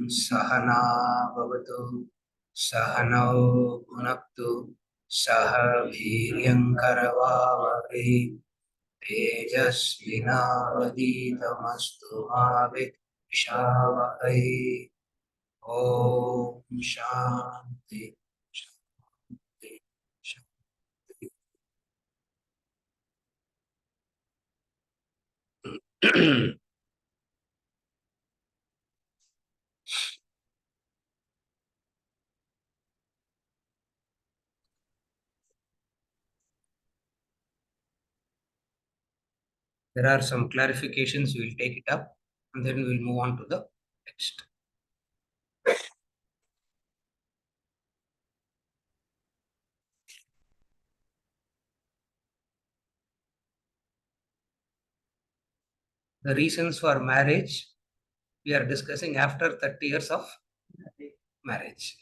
सहना भवतु सहनौ भुनक्तु सह वीर्यङ्करवावहै तेजस्विनावधीतमस्तु मा विद्विषावहै ॐ शान्ति शान्ति शान्ति There are some clarifications. We will take it up and then we will move on to the text. The reasons for marriage we are discussing after 30 years of marriage.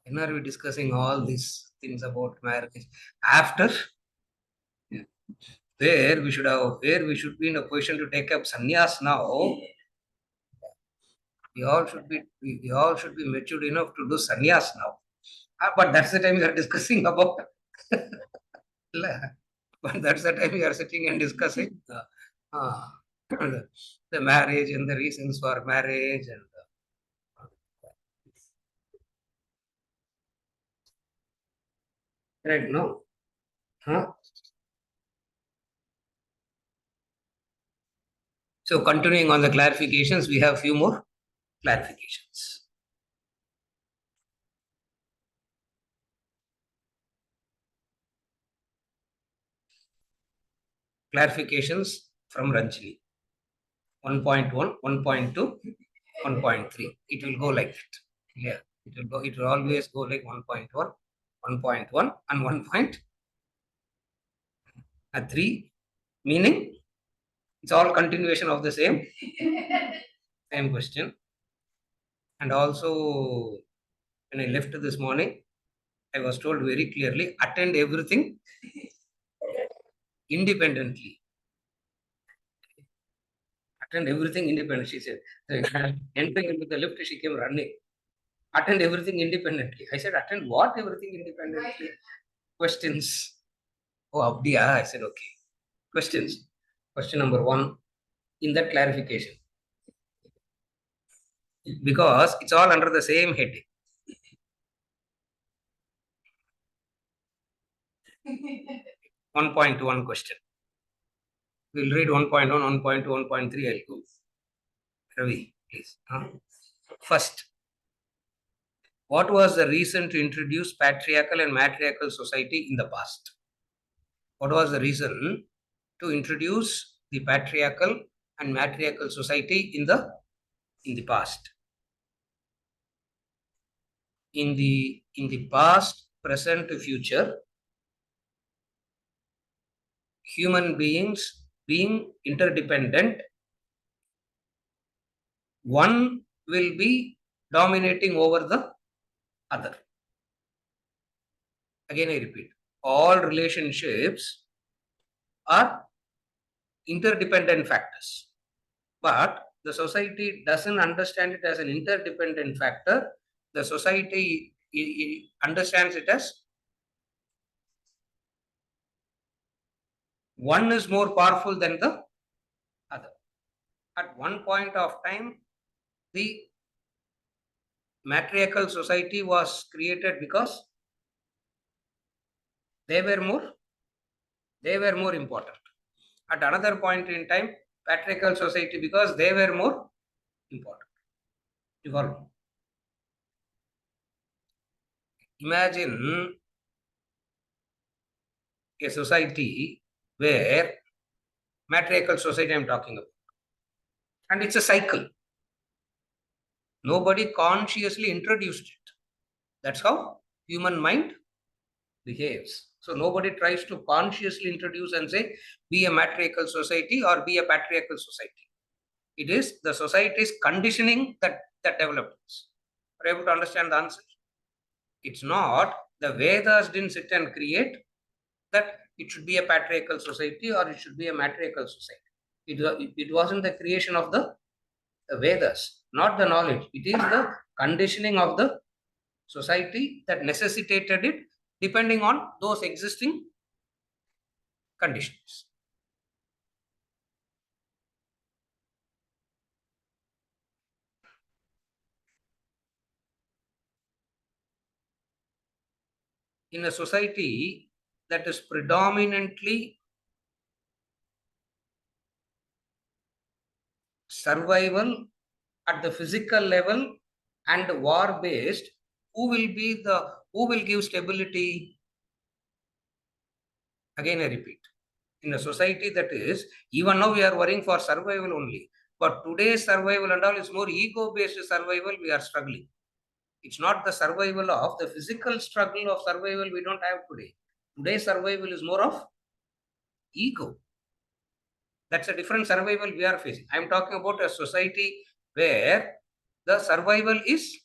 When are we discussing all these things about marriage? After, where we should be in a position to take up sannyas now. We all should be matured enough to do sannyas now. But that's the time we are discussing about. But that's the time we are sitting and discussing the marriage and the reasons for marriage and. Right, no? Huh? So continuing on the clarifications, we have few more clarifications. Clarifications from Ranjini. 1.1, 1.2, 1.3. It will go like that. Yeah, it will always go like 1.1, 1.1 and 1.3, meaning it's all continuation of the same question. And also, when I left this morning, I was told very clearly, attend everything independently. Attend everything independently, she said. Entering into the lift, she came running. Attend everything independently. I said, attend what everything independently? Questions. Oh, Abdiya. I said, okay. Questions. Question number 1, in that clarification. Because it's all under the same heading. 1.1 question. We'll read 1.1, 1.2, 1.3. I'll go. Ravi, please. First, what was the reason to introduce patriarchal and matriarchal society in the past? What was the reason to introduce the patriarchal and matriarchal society in the past? In the past, present, future, human beings being interdependent, one will be dominating over the other. Again, I repeat, all relationships are interdependent factors, but the society doesn't understand it as an interdependent factor. The society understands it as one is more powerful than the other. At one point of time, the matriarchal society was created because they were more important. At another point in time, patriarchal society because they were more important. Evolve. Imagine a society where matriarchal society I'm talking about, and it's a cycle. Nobody consciously introduced it. That's how human mind behaves. So nobody tries to consciously introduce and say, be a matriarchal society or be a patriarchal society. It is the society's conditioning that develops. Are you able to understand the answer? It's not the Vedas didn't sit and create that it should be a patriarchal society or it should be a matriarchal society. It wasn't the creation of the the Vedas, not the knowledge. It is the conditioning of the society that necessitated it depending on those existing conditions. In a society that is predominantly survival at the physical level and war based, who will give stability? Again, I repeat, in a society that is, even now we are worrying for survival only. But today's survival and all is more ego based survival, we are struggling. It's not the survival of the physical struggle of survival we don't have today. Today's survival is more of ego. That's a different survival we are facing. I'm talking about a society where the survival is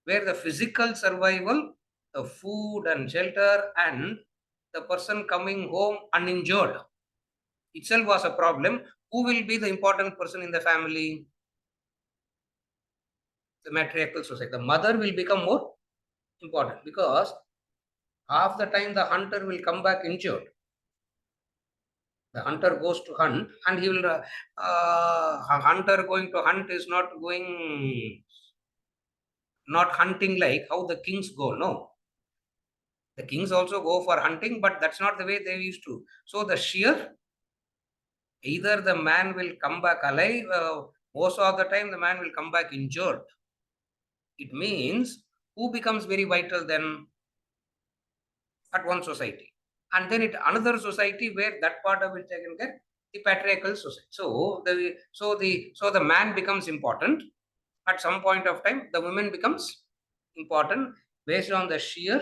where the physical survival, the food and shelter, and the person coming home uninjured itself was a problem. Who will be the important person in the family? The matriarchal society. The mother will become more important because half the time the hunter will come back injured. The hunter goes to hunt and he will, a hunter going to hunt is not hunting like how the kings go. No, the kings also go for hunting, but that's not the way they used to. So the sheer, either the man will come back alive, most of the time the man will come back injured. It means who becomes very vital then at one society, and then it another society where that part of it taken care, the patriarchal society. So the man becomes important at some point of time. The woman becomes important based on the sheer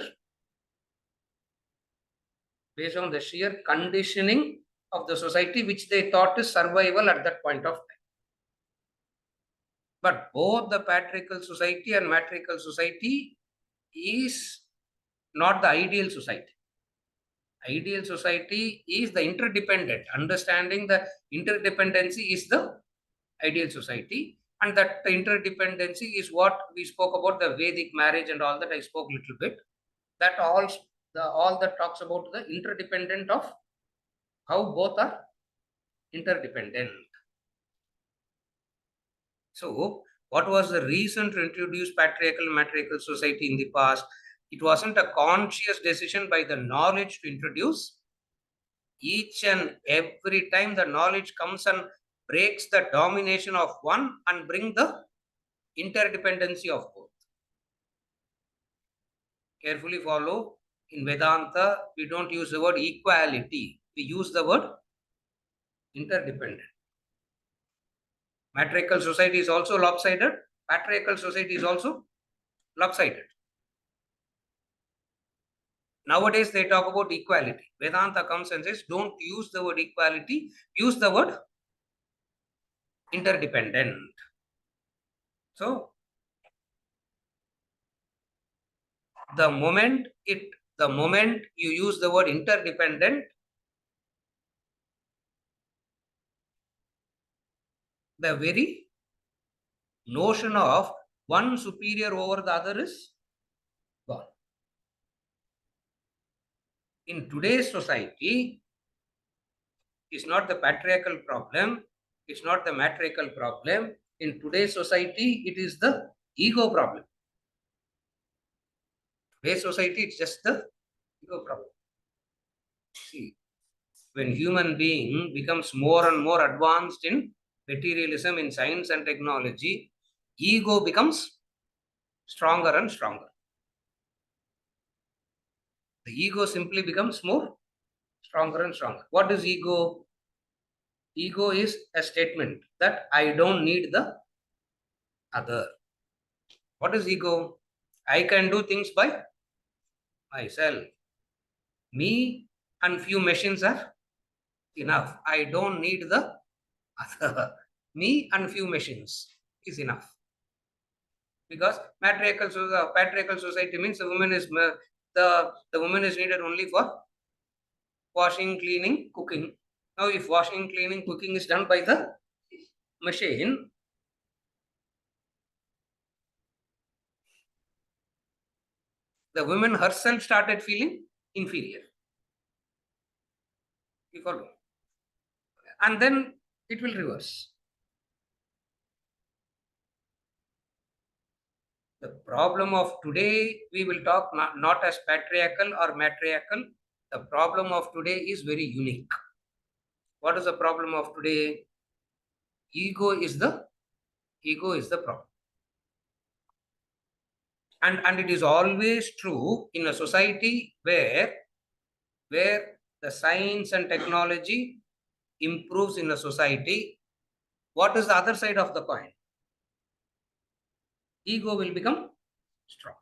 conditioning of the society, which they thought is survival at that point of time. But both the patriarchal society and matriarchal society is not the ideal society. Ideal society is the interdependent. Understanding the interdependency is the ideal society. And that interdependency is what we spoke about, the Vedic marriage and all that I spoke a little bit. That all that talks about the interdependent of how both are interdependent. So, what was the reason to introduce patriarchal and matriarchal society in the past? It wasn't a conscious decision by the knowledge to introduce. Each and every time the knowledge comes and breaks the domination of one and bring the interdependency of both. Carefully follow. In Vedanta, we don't use the word equality. We use the word interdependent. Matriarchal society is also lopsided. Patriarchal society is also lopsided. Nowadays, they talk about equality. Vedanta comes and says, don't use the word equality, use the word interdependent. So, the moment you use the word interdependent, the very notion of one superior over the other is gone. In today's society, it's not the patriarchal problem, it's not the matriarchal problem. In today's society, it is the ego problem. Today's society, it's just the ego problem. See, when human being becomes more and more advanced in materialism, in science and technology, ego becomes stronger and stronger. The ego simply becomes more stronger and stronger. What is ego? Ego is a statement that I don't need the other. What is ego? I can do things by myself. Me and few machines are enough. I don't need the other. Me and few machines is enough. Because patriarchal society means the woman is needed only for washing, cleaning, cooking. Now, if washing, cleaning, cooking is done by the machine, the woman herself started feeling inferior. You follow? And then it will reverse. The problem of today, we will talk not as patriarchal or matriarchal. The problem of today is very unique. What is the problem of today? Ego is the problem. And it is always true in a society where the science and technology improves in a society. What is the other side of the coin? Ego will become strong.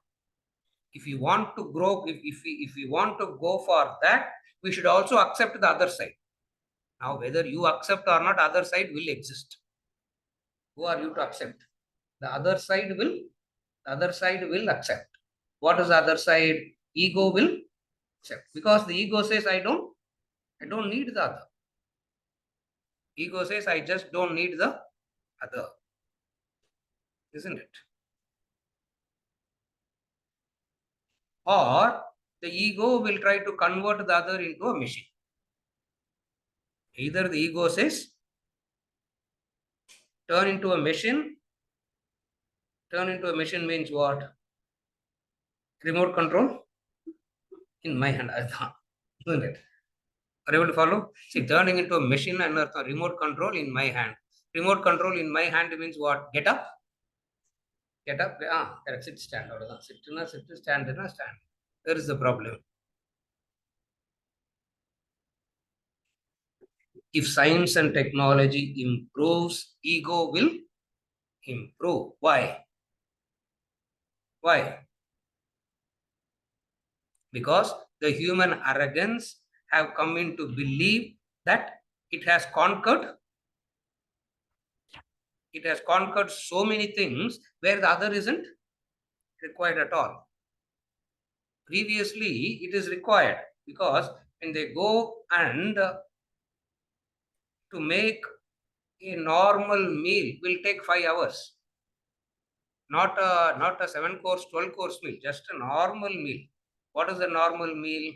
If you want to grow, if we want to go for that, we should also accept the other side. Now, whether you accept or not, other side will exist. Who are you to accept? The other side will accept. What is the other side? Ego will accept. Because the ego says, I don't need the other. Ego says, I just don't need the other. Isn't it? Or the ego will try to convert the other into a machine. Either the ego says, turn into a machine. Turn into a machine means what? Remote control in my hand. Isn't it? Are you able to follow? See, turning into a machine and a remote control in my hand. Remote control in my hand means what? Get up. Get up. Correct. Sit, stand. Sit, stand, stand. There is the problem. If science and technology improves, ego will improve. Why? Why? Because the human arrogance have come into belief that it has conquered so many things where the other isn't required at all. Previously, it is required because when they go and to make a normal meal will take 5 hours. Not a 7 course, 12 course meal, just a normal meal. What is a normal meal?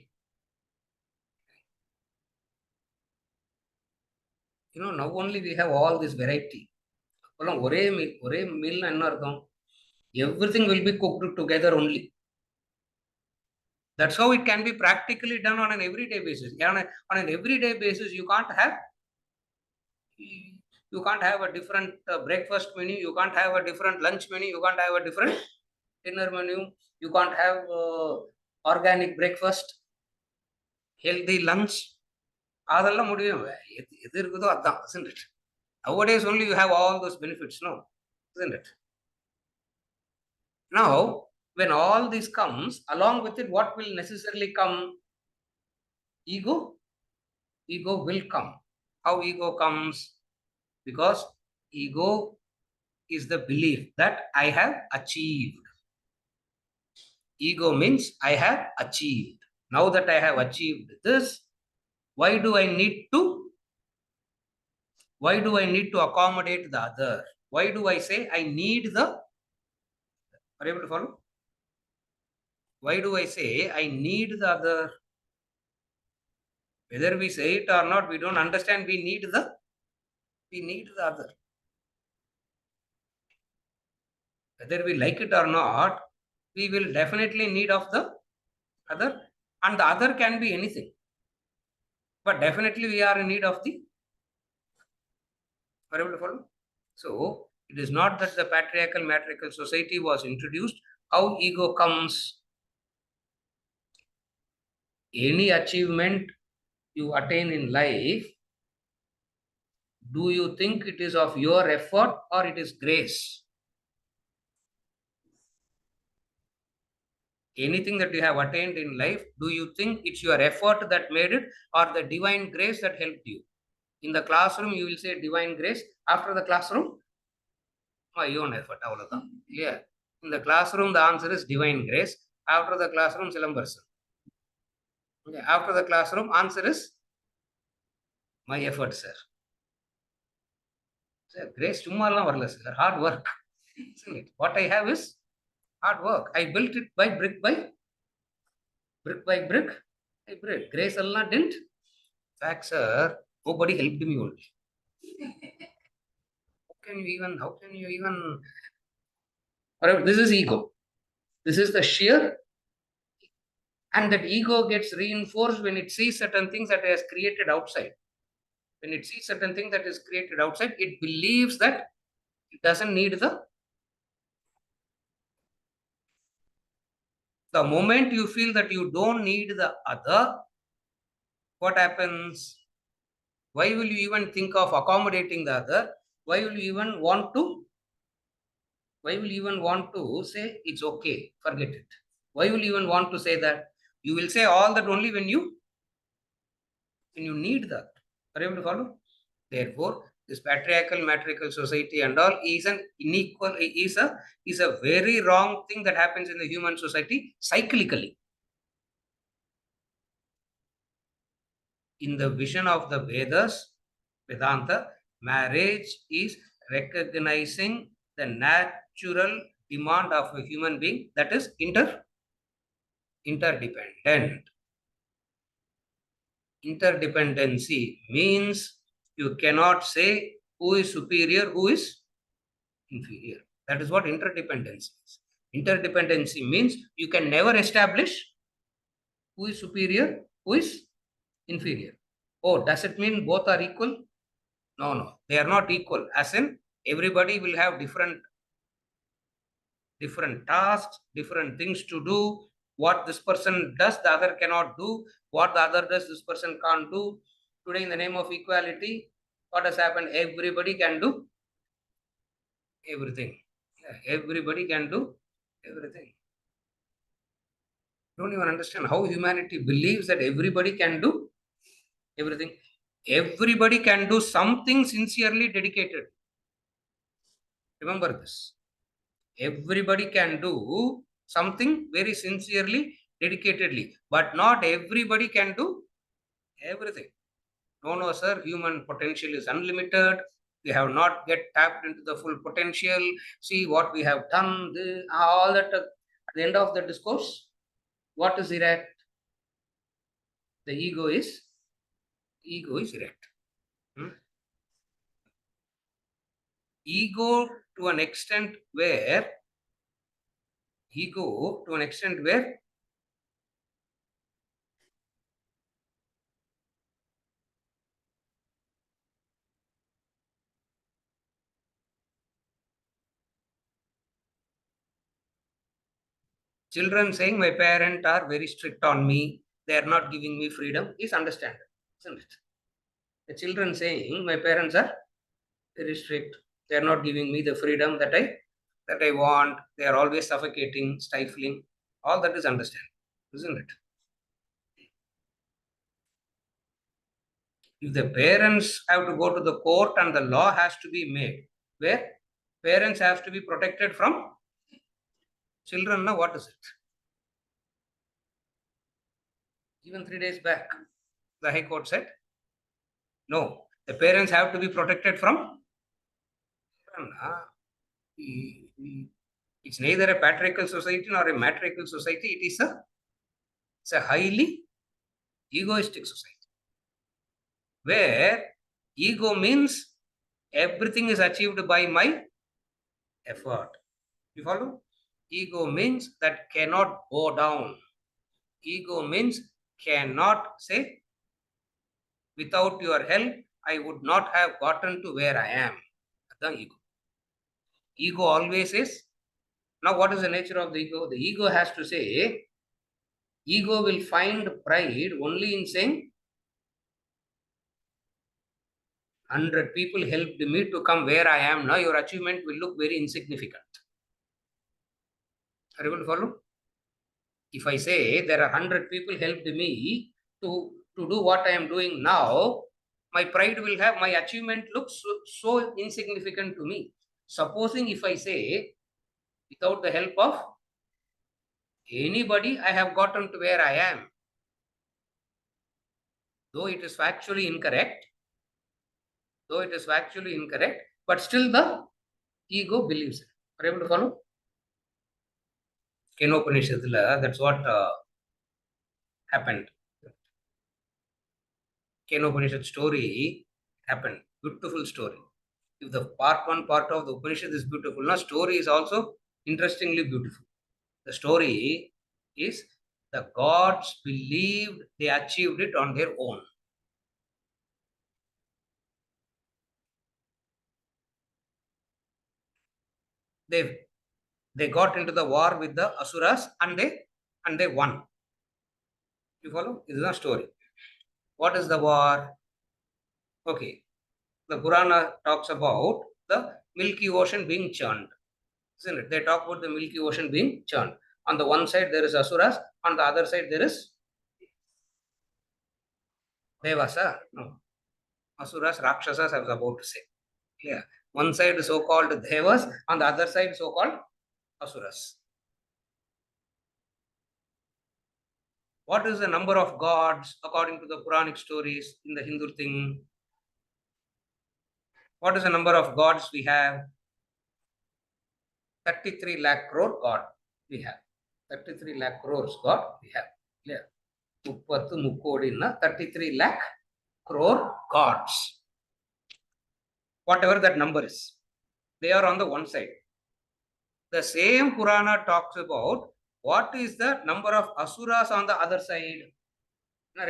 Now only we have all this variety. Everything will be cooked together only. That's how it can be practically done on an everyday basis. On an everyday basis, you can't have a different breakfast menu. You can't have a different lunch menu. You can't have a different dinner menu. You can't have organic breakfast, healthy lunch. அதெல்லாம் முடியும் எது இருக்குதோ அதான், isn't it? Nowadays only you have all those benefits, no? Isn't it? Now, when all this comes, along with it, what will necessarily come? Ego. Ego will come. How ego comes? Because ego is the belief that I have achieved. Ego means I have achieved. Now that I have achieved this, why do I need to accommodate the other? Why do I say I need the? Are you able to follow? Why do I say I need the other? Whether we say it or not, we don't understand. We need the other. Whether we like it or not, we will definitely need of the other, and the other can be anything. But definitely we are in need of the. Are you able to follow? So it is not that the patriarchal matriarchal society was introduced. How ego comes? Any achievement you attain in life, do you think it is of your effort or it is grace? Anything that you have attained in life, do you think it's your effort that made it or the divine grace that helped you? In the classroom, you will say divine grace. After the classroom, my own effort. Yeah. In the classroom, the answer is divine grace. After the classroom, syllabus. Okay. After the classroom, answer is my effort, sir. Sir, grace chummalam varla, sir. Hard work. Isn't it? What I have is hard work. I built it by brick by brick by brick by brick. Grace Allah didn't. Fact, sir, nobody helped me only. How can you even, whatever, this is ego. This is the sheer, and that ego gets reinforced when it sees certain things that it has created outside. When it sees certain things that is created outside, it believes that it doesn't need the moment you feel that you don't need the other, what happens? Why will you even think of accommodating the other? Why will you even want to? Why will you even want to say it's okay? Forget it. Why will you even want to say that? You will say all that only when you need that. Are you able to follow? Therefore, this patriarchal matriarchal society and all is an unequal is a very wrong thing that happens in the human society cyclically. In the vision of the Vedas, Vedanta, marriage is recognizing the natural demand of a human being, that is interdependent. Interdependency means you cannot say who is superior, who is inferior. That is what interdependency is. Interdependency means you can never establish who is superior, who is inferior. Oh, does it mean both are equal? No, no, they are not equal. As in, everybody will have different tasks, different things to do. What this person does, the other cannot do. What the other does, this person can't do. Today, in the name of equality, what has happened? Everybody can do everything. Yeah, everybody can do everything. Don't even understand how humanity believes that everybody can do everything. Everybody can do something sincerely dedicated. Remember this. Everybody can do something very sincerely, dedicatedly, but not everybody can do everything. No, no, sir, human potential is unlimited. We have not yet tapped into the full potential. See what we have done, all that. At the end of the discourse, what is erect? The ego is erect. Hmm? Ego to an extent where children saying my parents are very strict on me, they are not giving me freedom is understandable, isn't it? The children saying my parents are very strict, they are not giving me the freedom that I want, they are always suffocating, stifling, all that is understandable, isn't it? If the parents have to go to the court and the law has to be made, where parents have to be protected from children, now what is it? Even 3 days back, the High Court said, no, the parents have to be protected from children. It's neither a patriarchal society nor a matriarchal society. It's a highly egoistic society where ego means everything is achieved by my effort. You follow? Ego means that cannot go down. Ego means cannot say, without your help, I would not have gotten to where I am. The ego. Ego always is. Now, what is the nature of the ego? The ego has to say, ego will find pride only in saying, 100 people helped me to come where I am now. Your achievement will look very insignificant. Are you able to follow? If I say there are 100 people helped me to do what I am doing now, my pride will have, my achievement looks so insignificant to me. Supposing if I say, without the help of anybody, I have gotten to where I am, though it is factually incorrect, but still the ego believes it. Are you able to follow? Kenopanishadula, that's what happened. Kenopanishad story happened. Beautiful story. If the part one part of the Upanishad is beautiful, now story is also interestingly beautiful. The story is the gods believed they achieved it on their own. They they got into the war with the Asuras and they won. You follow? This is a story. What is the war? Okay. The Purana talks about the Milky Ocean being churned. Isn't it? They talk about the Milky Ocean being churned. On the one side there is Asuras, on the other side there is Devasa. No. Asuras, Rakshasas, I was about to say. Yeah. One side so-called Devas, on the other side so-called Asuras. What is the number of gods according to the Puranic stories in the Hindu thing? What is the number of gods we have? 33 lakh crore god we have. 33 lakh crores god we have. Yeah. 33 lakh crore gods. Whatever that number is. They are on the one side. The same Purana talks about what is the number of asuras on the other side.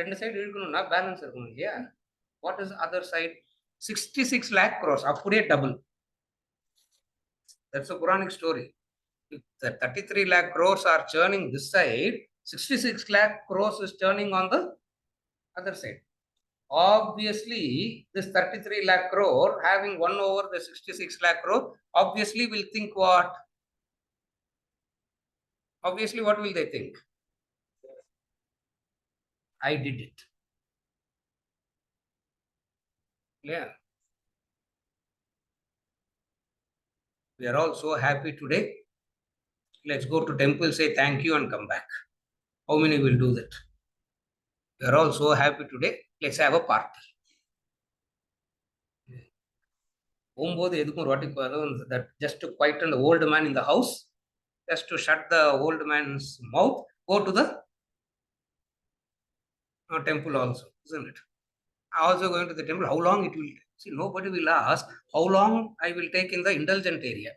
ரெண்டு side இருக்கணும்னா balance இருக்கணும் இல்லையா? What is the other side? 66 lakh crores. அப்படியே double. That's a Puranic story. If the 33 lakh crores are churning this side, 66 lakh crores is churning on the other side. Obviously, this 33 lakh crore having 1 over the 66 lakh crore, obviously will think what? Obviously, what will they think? I did it. Yeah. We are all so happy today. Let's go to temple, say thank you and come back. How many will do that? We are all so happy today. Let's have a party. That just to quieten the old man in the house, just to shut the old man's mouth, go to the temple also, isn't it? Also going to the temple, how long it will take? See, nobody will ask how long I will take in the indulgent area.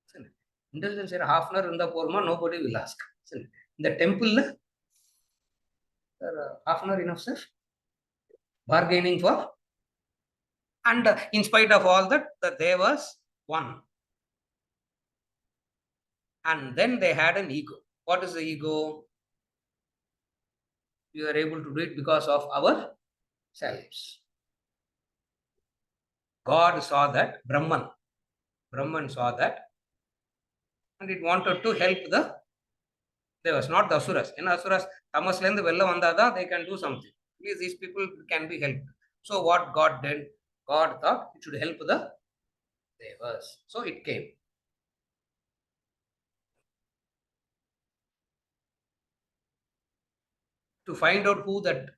Isn't it? Indulgence area, half an hour in the porma, nobody will ask. Isn't it? In the temple, half an hour enough, sir? Bargaining for? And in spite of all that, the Devas won. And then they had an ego. What is the ego? We are able to do it because of our selves. God saw that, Brahman saw that, and it wanted to help the Devas, not the Asuras. In Asuras, Tamasland, Vella Vandada, they can do something. Please, these people can be helped. So what God did? God thought it should help the Devas. So it came. To find out who that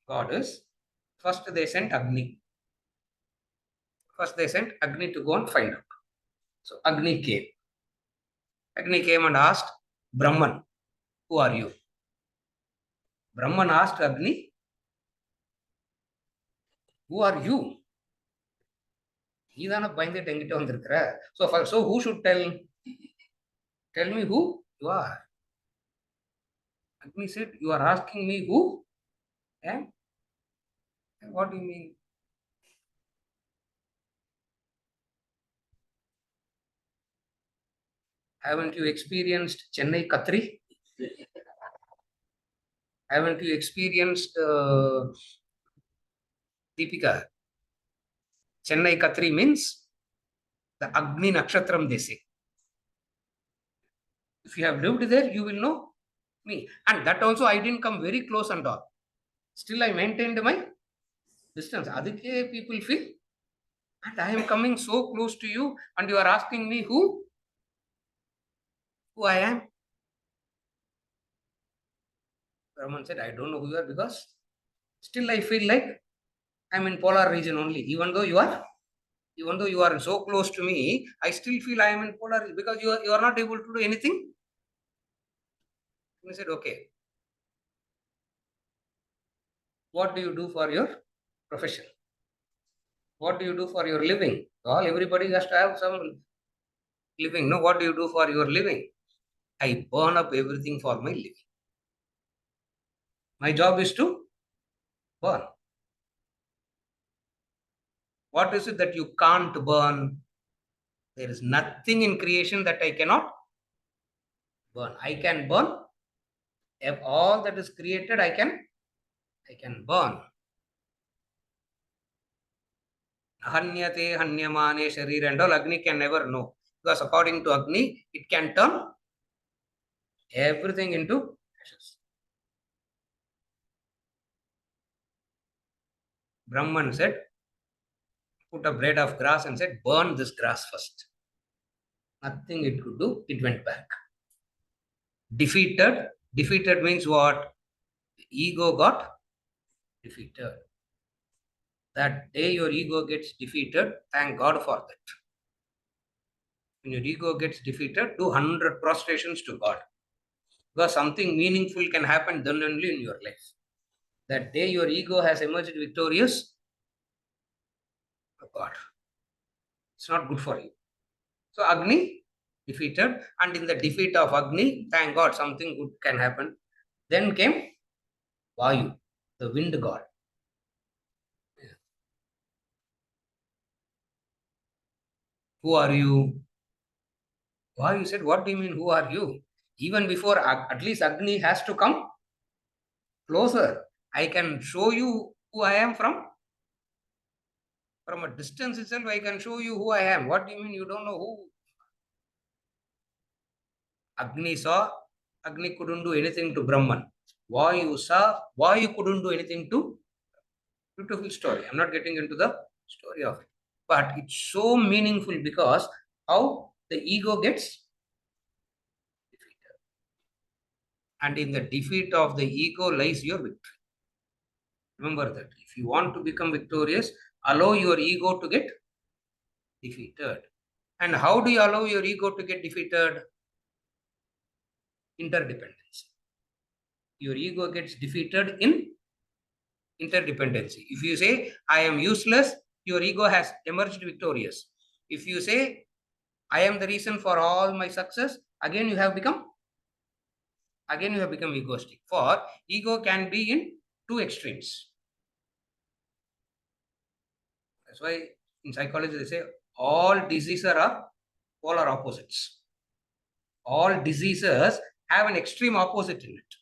God is, first they sent Agni. First they sent Agni to go and find out. So Agni came. Agni came and asked Brahman, who are you? Brahman asked Agni, who are you? நீதான பயந்துட்டு என்கிட்ட வந்திருக்கிற. So who should tell me who you are? Agni said, you are asking me who? And what do you mean? Haven't you experienced Chennai Katri? Haven't you experienced Deepika? Chennai Katri means the Agni Nakshatram, they say. If you have lived there, you will know me. And that also I didn't come very close and all. Still I maintained my distance. Adike people feel. And I am coming so close to you and you are asking me who? Who I am? Brahman said, I don't know who you are because still I feel like I'm in polar region only. Even though you are so close to me, I still feel I am in polar region because you are not able to do anything. He said, okay. What do you do for your profession? What do you do for your living? All everybody has to have some living. No, what do you do for your living? I burn up everything for my living. My job is to burn. What is it that you can't burn? There is nothing in creation that I cannot burn. I can burn. If all that is created, I can burn. Hanyate hanyamane sharir and all Agni can never know. Because according to Agni, it can turn everything into ashes. Brahman said, put a blade of grass and said, burn this grass first. Nothing it could do, it went back. Defeated. Defeated means what? The ego got defeated. That day your ego gets defeated, thank God for that. When your ego gets defeated, do 100 prostrations to God. Because something meaningful can happen then only in your life. That day your ego has emerged victorious, oh God, it's not good for you. So Agni defeated, and in the defeat of Agni, thank God something good can happen. Then came Vayu, the wind god. Who are you? Vayu said, what do you mean, who are you? Even before, at least Agni has to come closer. I can show you who I am from. From a distance itself, I can show you who I am. What do you mean you don't know who? Agni saw, Agni couldn't do anything to Brahman. Vayu saw, Vayu couldn't do anything to. Beautiful story. I'm not getting into the story of it. But it's so meaningful because how the ego gets defeated. And in the defeat of the ego lies your victory. Remember that. If you want to become victorious, allow your ego to get defeated. And how do you allow your ego to get defeated? Interdependency. Your ego gets defeated in interdependency. If you say, I am useless, your ego has emerged victorious. If you say, I am the reason for all my success, again you have become egoistic. For ego can be in two extremes. That's why in psychology they say all diseases are polar opposites. All diseases have an extreme opposite in it.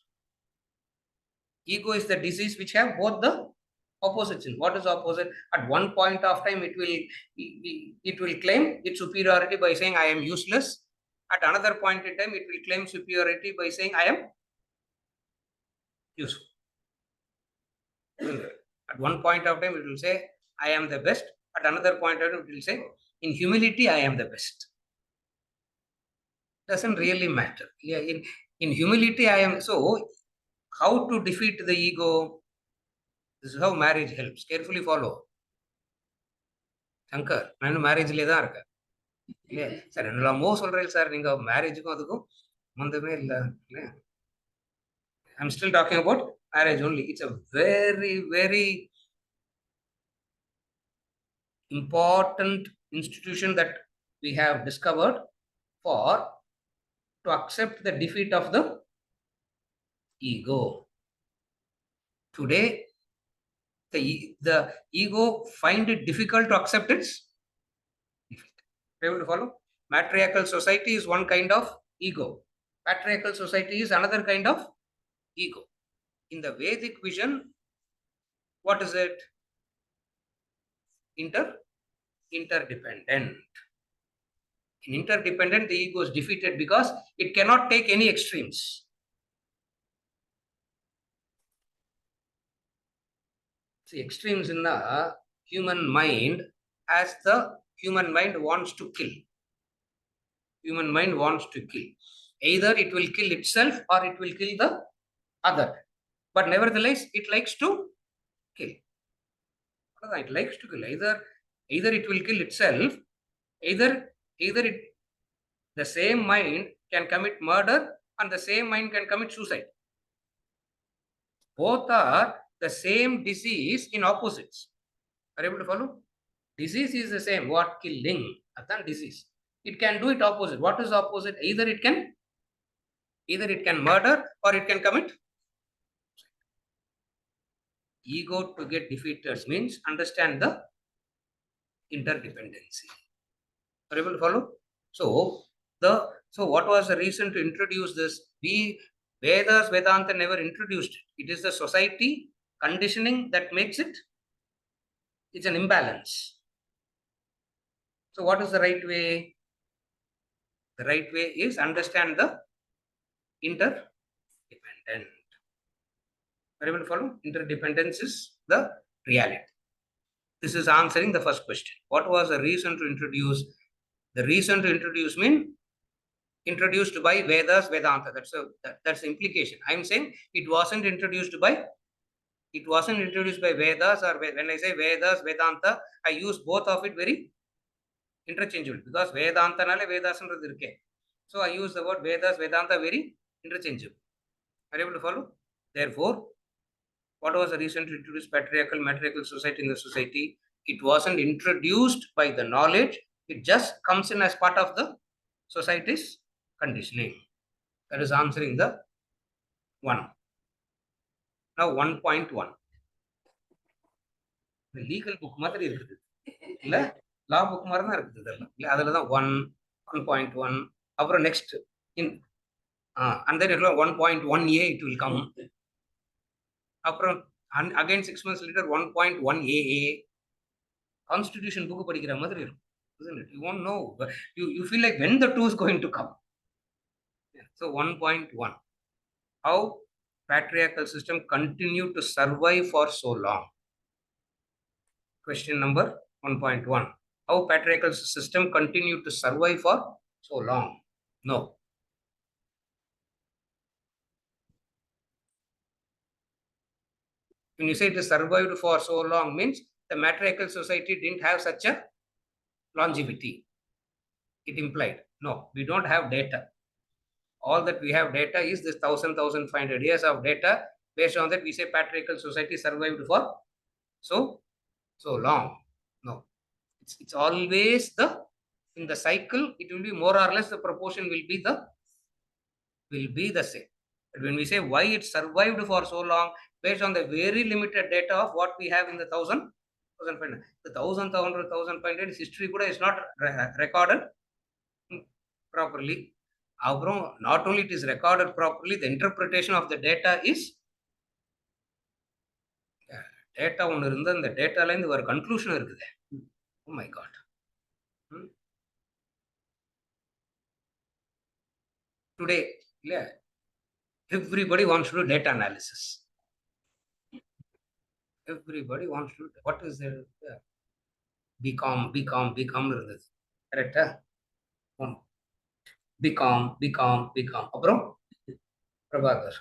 Ego is the disease which have both the opposites in. What is opposite? At one point of time, it will claim its superiority by saying I am useless. At another point in time, it will claim superiority by saying I am useful. At one point of time, it will say I am the best. At another point of time, it will say in humility I am the best. Doesn't really matter. Yeah, in humility I am. So how to defeat the ego? This is how marriage helps. Carefully follow. Shankar நான் இன்னும் மேரேஜ்லேயே தான் இருக்கேன் இல்லையா sir என்னெல்லாமோ சொல்கிறேன் sir நீங்கள் மேரேஜுக்கும் அதுக்கும் சம்மந்தமே இல்லை இல்லையா I'm still talking about marriage only it's a very very important institution that we have discovered for to accept the defeat of the ego. Today, the ego find it difficult to accept its defeat. Are you able to follow? Matriarchal society is one kind of ego. Patriarchal society is another kind of ego. In the Vedic vision, what is it? Interdependent. In interdependent, the ego is defeated because it cannot take any extremes. See, extremes in the human mind, as the human mind wants to kill. Human mind wants to kill. Either it will kill itself or it will kill the other. But nevertheless, it likes to kill. It likes to kill. Either it will kill itself, either the same mind can commit murder and the same mind can commit suicide. Both are the same disease in opposites. Are you able to follow? Disease is the same. What? Killing. That's disease. It can do it opposite. What is opposite? Either it can murder or it can commit. Ego to get defeated means understand the interdependency. Are you able to follow? So what was the reason to introduce this? Vedas, Vedanta never introduced it. It is the society conditioning that makes it. It's an imbalance. So what is the right way? The right way is understand the interdependent. Are you able to follow? Interdependence is the reality. This is answering the first question. What was the reason to introduce? The reason to introduce means introduced by Vedas, Vedanta. That's the implication. I'm saying it wasn't introduced by Vedas, or when I say Vedas, Vedanta, I use both of it very interchangeable because Vedanta nale Vedas irke. So I use the word Vedas, Vedanta very interchangeable. Are you able to follow? Therefore, what was the reason to introduce patriarchal, matriarchal society in the society? It wasn't introduced by the knowledge. It just comes in as part of the society's conditioning. That is answering the 1. Now 1.1. The legal book மாதிரி இருக்குது இல்ல, லா book மாதிரி தான் இருக்குது இதெல்லாம் இல்ல, அதில் தான் 1.1 அப்புறம் next in and then 1.1a it will come. அப்புறம் again 6 months later 1.1aa. Constitution book படிக்கிற மாதிரி இருக்கும், isn't it? You won't know. You feel like when the 2 is going to come. So 1.1, how patriarchal system continued to survive for so long. Question number 1.1. How patriarchal system continued to survive for so long? No. When you say it survived for so long means the matriarchal society didn't have such a longevity. It implied. No, we don't have data. All that we have data is this 1,500 years of data. Based on that, we say patriarchal society survived for so long. No, it's always in the cycle. It will be more or less the proportion will be the same. But when we say why it survived for so long, based on the very limited data of what we have in the 1,500, the 1,500 history kuda is not recorded properly. Not only it is recorded properly, the interpretation of the data is data ஒன்று இருந்தால் இந்த டேட்டாலேருந்து ஒரு conclusion இருக்குது. Oh my God. Today, yeah, everybody wants to do data analysis. Everybody wants to do. What is their BCom இருந்தது கரெக்டா? BCom அப்புறம் பிரபாகர்,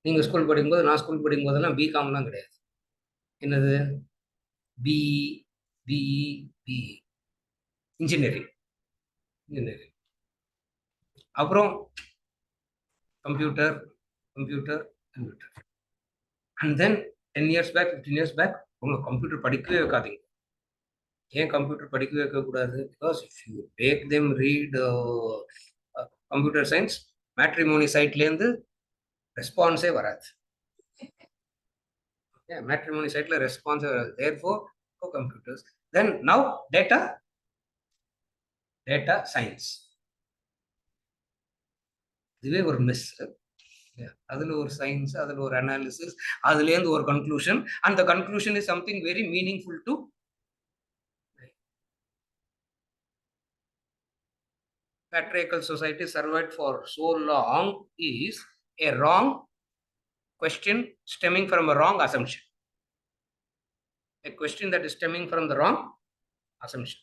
நீங்கள் school படிக்கும்போது, நான் ஸ்கூல் படிக்கும்போதெல்லாம் பிகாம்லாம் கிடையாது. என்னது? B engineering. அப்புறம் computer. And then 10 years back 15 years back உங்களை கம்ப்யூட்டர் படிக்கவே வைக்காதீங்க. ஏன் கம்ப்யூட்டர் படிக்க வைக்கக்கூடாது? Because if you make them read computer science, matrimony சைட்லேருந்து ரெஸ்பான்ஸே வராது. மேட்ரிமோனி சைட்ல ரெஸ்பான்ஸே வராது. Therefore computers. Then now data science. இதுவே ஒரு மிஸ். அதுல ஒரு சயின்ஸ், அதுல ஒரு அனாலிசிஸ், அதுல இருந்து ஒரு கன்க்ளூஷன். அந்த conclusion is something very meaningful to patriarchal society survived for so long is a wrong question stemming from a wrong assumption. A question that is stemming from the wrong assumption.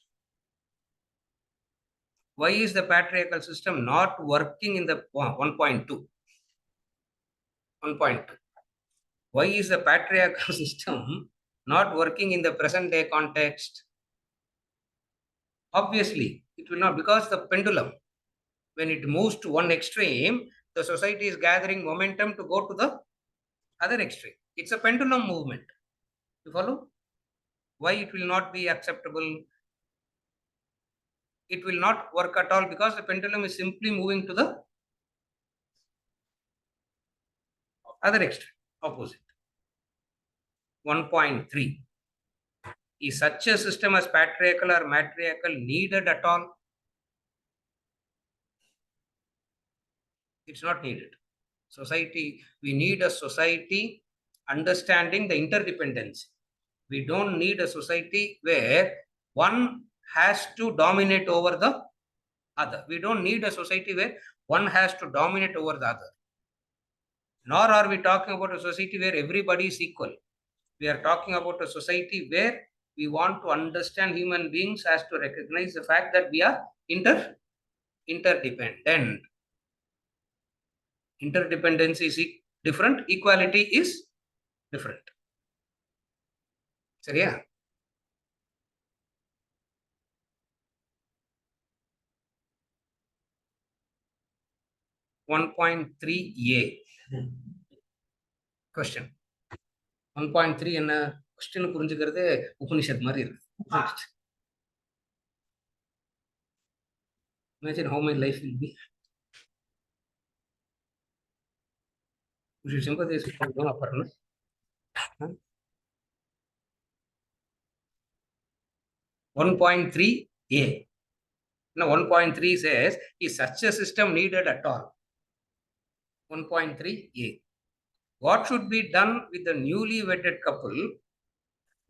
Why is the patriarchal system not working in the 1.2? Why is the patriarchal system not working in the present day context? Obviously, it will not, because the pendulum, when it moves to one extreme, the society is gathering momentum to go to the other extreme. It's a pendulum movement. You follow? Why it will not be acceptable? It will not work at all because the pendulum is simply moving to the other extreme, opposite. 1.3. Is such a system as patriarchal or matriarchal needed at all? It's not needed. Society, we need a society understanding the interdependence. We don't need a society where one has to dominate over the other. We don't need a society where one has to dominate over the other. Nor are we talking about a society where everybody is equal. We are talking about a society where we want to understand human beings as to recognize the fact that we are interdependent. Interdependence is different, equality is different. சரியா? 1.3a question. 1.3 என்ன question புரிஞ்சுக்கிறது உபனிஷத் மாதிரி இருக்கு. Imagine how my life will be. You should sympathize with me, Aparna. 1.3a. Now 1.3 says, is such a system needed at all? 1.3a. What should be done with the newly wedded couple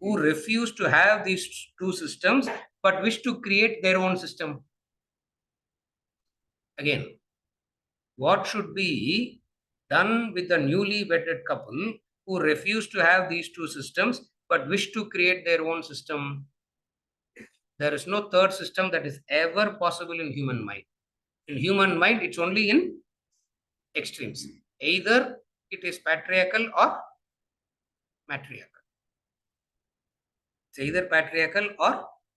who refuse to have these two systems but wish to create their own system? Again, what should be done with the newly wedded couple who refuse to have these two systems but wish to create their own system? There is no third system that is ever possible in human mind. In human mind, it's only in extremes. Either it is patriarchal or matriarchal. It's either patriarchal or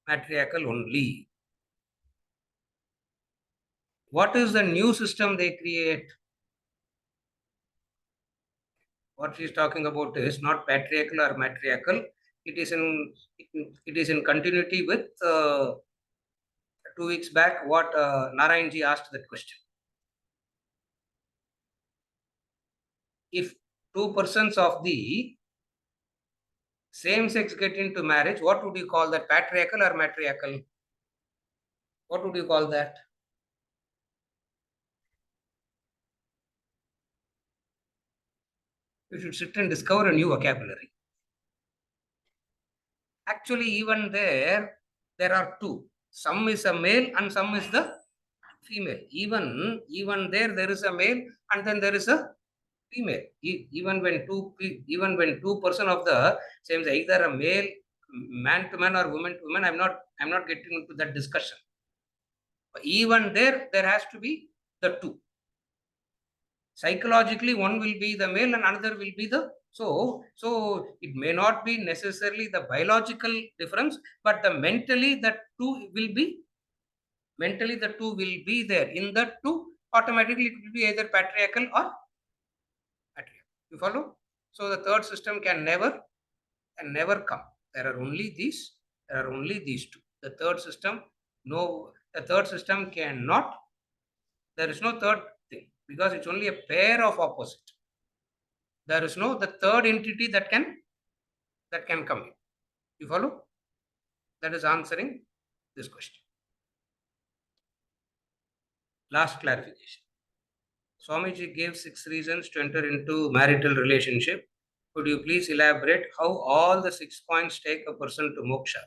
matriarchal only. What is the new system they create? What she is talking about is not patriarchal or matriarchal. It is in continuity with 2 weeks back what Narayanji asked that question. If two persons of the same sex get into marriage, what would you call that? Patriarchal or matriarchal? What would you call that? You should sit and discover a new vocabulary. Actually, even there are two. Some is a male and some is the female. Even there is a male and then there is a female. Even when two person of the same, either a male, man to man or woman to woman, I'm not getting into that discussion. Even there has to be the two. Psychologically, one will be the male and another will be the so it may not be necessarily the biological difference, but the mentally the two will be there. In the two, automatically it will be either patriarchal or matriarchal. You follow? So the third system can never come. There are only these two. The third system cannot. There is no third thing because it's only a pair of opposite. There is no the third entity that can come in. You follow? That is answering this question. Last clarification. Swamiji gave 6 reasons to enter into marital relationship. Could you please elaborate how all the 6 points take a person to moksha,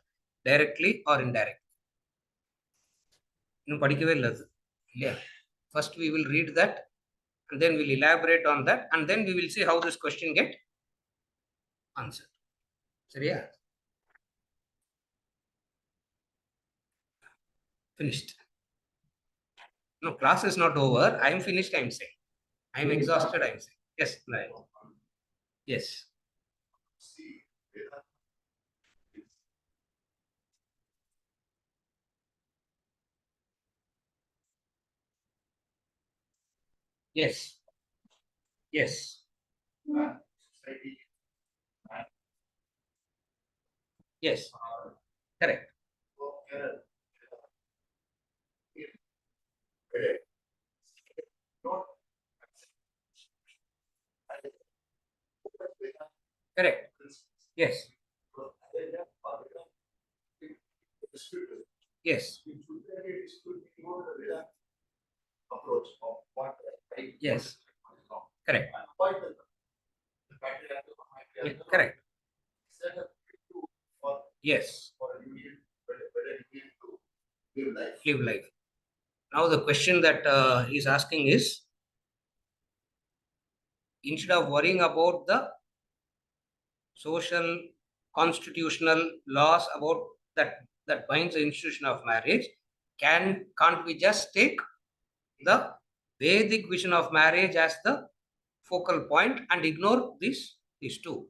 directly or indirectly? First we will read that and then we'll elaborate on that and then we will see how this question get answered. Seriya? Finished. No, class is not over. I am finished, I am saying. I am exhausted, I am saying. Yes, right. Yes. Yes. Yes. Yes. Correct. Correct. Yes. Yes. Yes. Correct. Yeah, correct. Yes. Live life. Now the question that he's asking is, instead of worrying about the social constitutional laws about that binds the institution of marriage, can't we just take the Vedic vision of marriage as the focal point and ignore these two?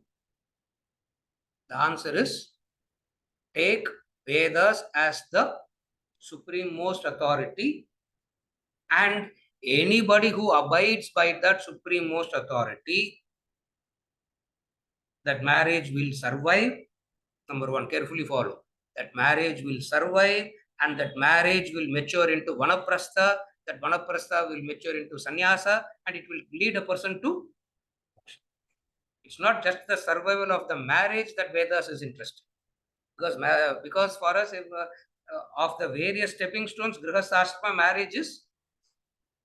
The answer is, take Vedas as the supreme most authority, and anybody who abides by that supreme most authority, that marriage will survive. Number one, carefully follow. That marriage will survive, and that marriage will mature into vanaprastha. That vanaprastha will mature into sannyasa, and it will lead a person to. It's not just the survival of the marriage that Vedas is interested. Because for us, if, of the various stepping stones, grihasthashrama marriage is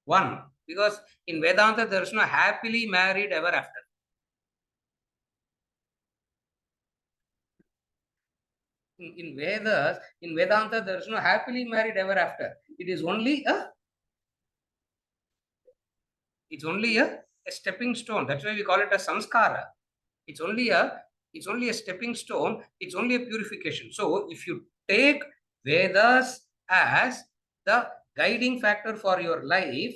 one. Because in Vedanta, there is no happily married ever after. In Vedas, in Vedanta, there is no happily married ever after. It's only a stepping stone. That's why we call it a samskara. It's only a it's only a stepping stone. It's only a purification. So if you take Vedas as the guiding factor for your life,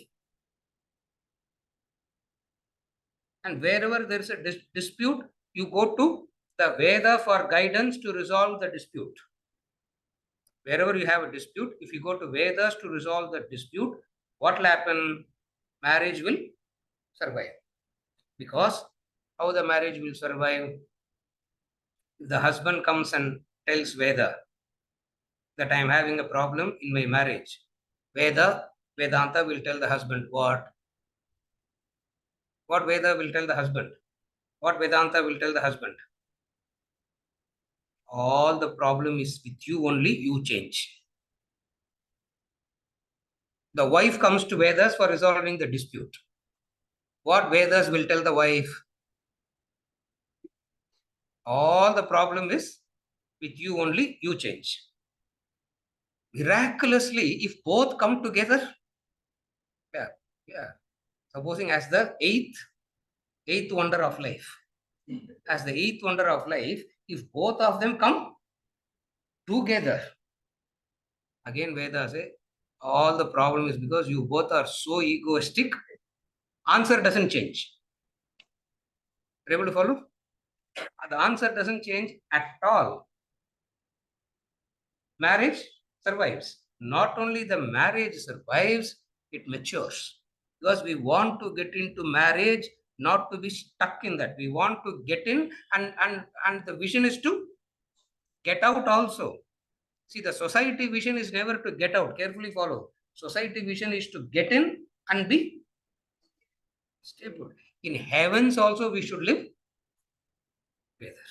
and wherever there is a dispute, you go to the Veda for guidance to resolve the dispute. Wherever you have a dispute, if you go to Vedas to resolve the dispute, what will happen? Marriage will survive. Because how the marriage will survive? If the husband comes and tells Veda that I am having a problem in my marriage, Vedanta will tell the husband what? What Veda will tell the husband? What Vedanta will tell the husband? All the problem is with you only, you change. The wife comes to Vedas for resolving the dispute. What Vedas will tell the wife? All the problem is with you only, you change. Miraculously, if both come together, yeah, yeah. Supposing as the eighth wonder of life, as the eighth wonder of life, if both of them come together, again Vedas say, all the problem is because you both are so egoistic, answer doesn't change. Are you able to follow? The answer doesn't change at all. Marriage survives. Not only the marriage survives, it matures. Because we want to get into marriage, not to be stuck in that. We want to get in, and the vision is to get out also. See, the society vision is never to get out. Carefully follow. Society vision is to get in and be stable. In heavens also we should live together.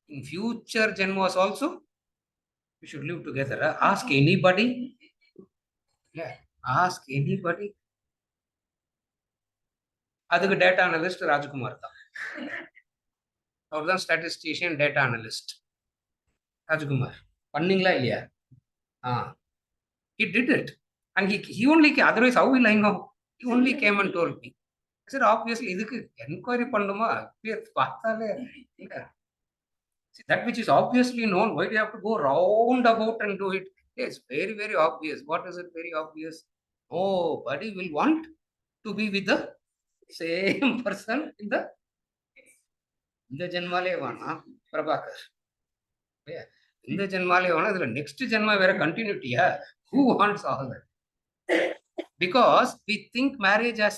In future Janmas also we should live together. Ask anybody. Yeah. Ask anybody. அதுக்கு data analyst Rajkumar தான். அவர் தான் statistician, data analyst Rajkumar. பண்ணீங்களா இல்லையா? He did it. And he only came. Otherwise, how will I know? He only came and told me. I said, obviously, இதுக்கு enquiry பண்ணுமா? பார்த்தாலே see, that which is obviously known, why do you have to go round about and do it? It's very, very obvious. What is it very obvious? Nobody will want to be with the same person இந்த ஜென்மாலே வேணாம் பிரபாகர். இந்த ஜென்மாலே வேணாம், இதுல next ஜென்மா வேற கண்டினியூட்டியா? Who wants all that? Because we think marriage as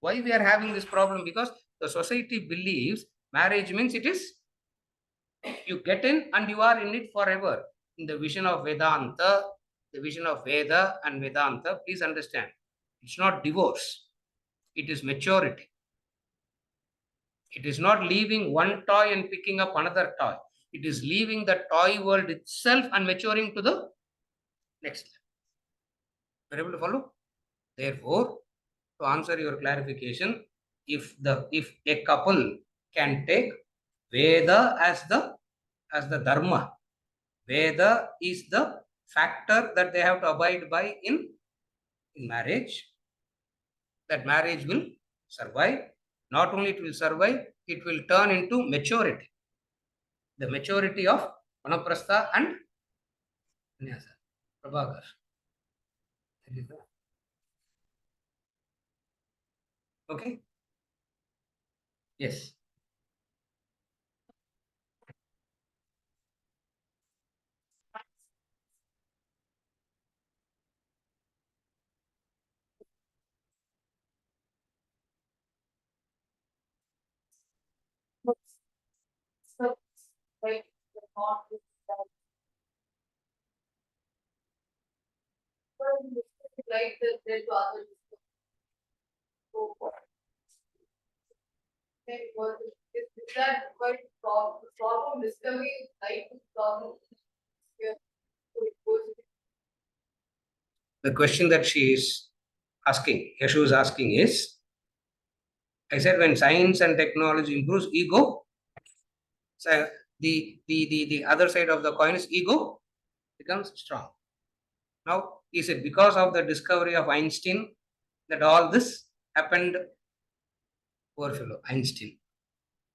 why we are having this problem? Because the society believes marriage means it is You get in and you are in it forever. In the vision of Vedanta, the vision of Veda and Vedanta, please understand, it's not divorce, it is maturity. It is not leaving one toy and picking up another toy. It is leaving the toy world itself and maturing to the next level. Are you able to follow? Therefore, to answer your clarification, if a couple can take Veda as the dharma, Veda is the factor that they have to abide by in marriage, that marriage will survive. Not only it will survive, it will turn into maturity. The maturity of Vanaprastha and Sannyasa. Prabhakar. Okay? Yes. The question that she is asking, Yashu is asking is, I said when science and technology improves, ego, so the other side of the coin is ego becomes strong. Now, is it because of the discovery of Einstein that all this happened? Poor fellow, Einstein.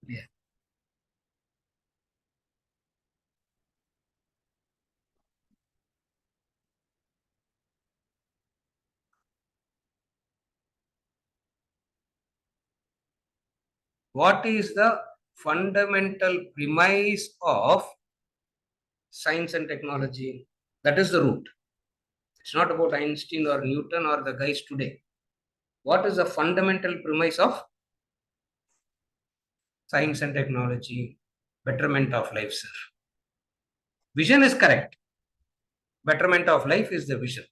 Yeah. What is the fundamental premise of science and technology? That is the root. It's not about Einstein or Newton or the guys today. What is the fundamental premise of science and technology? Betterment of life, sir. Vision is correct. Betterment of life is the vision.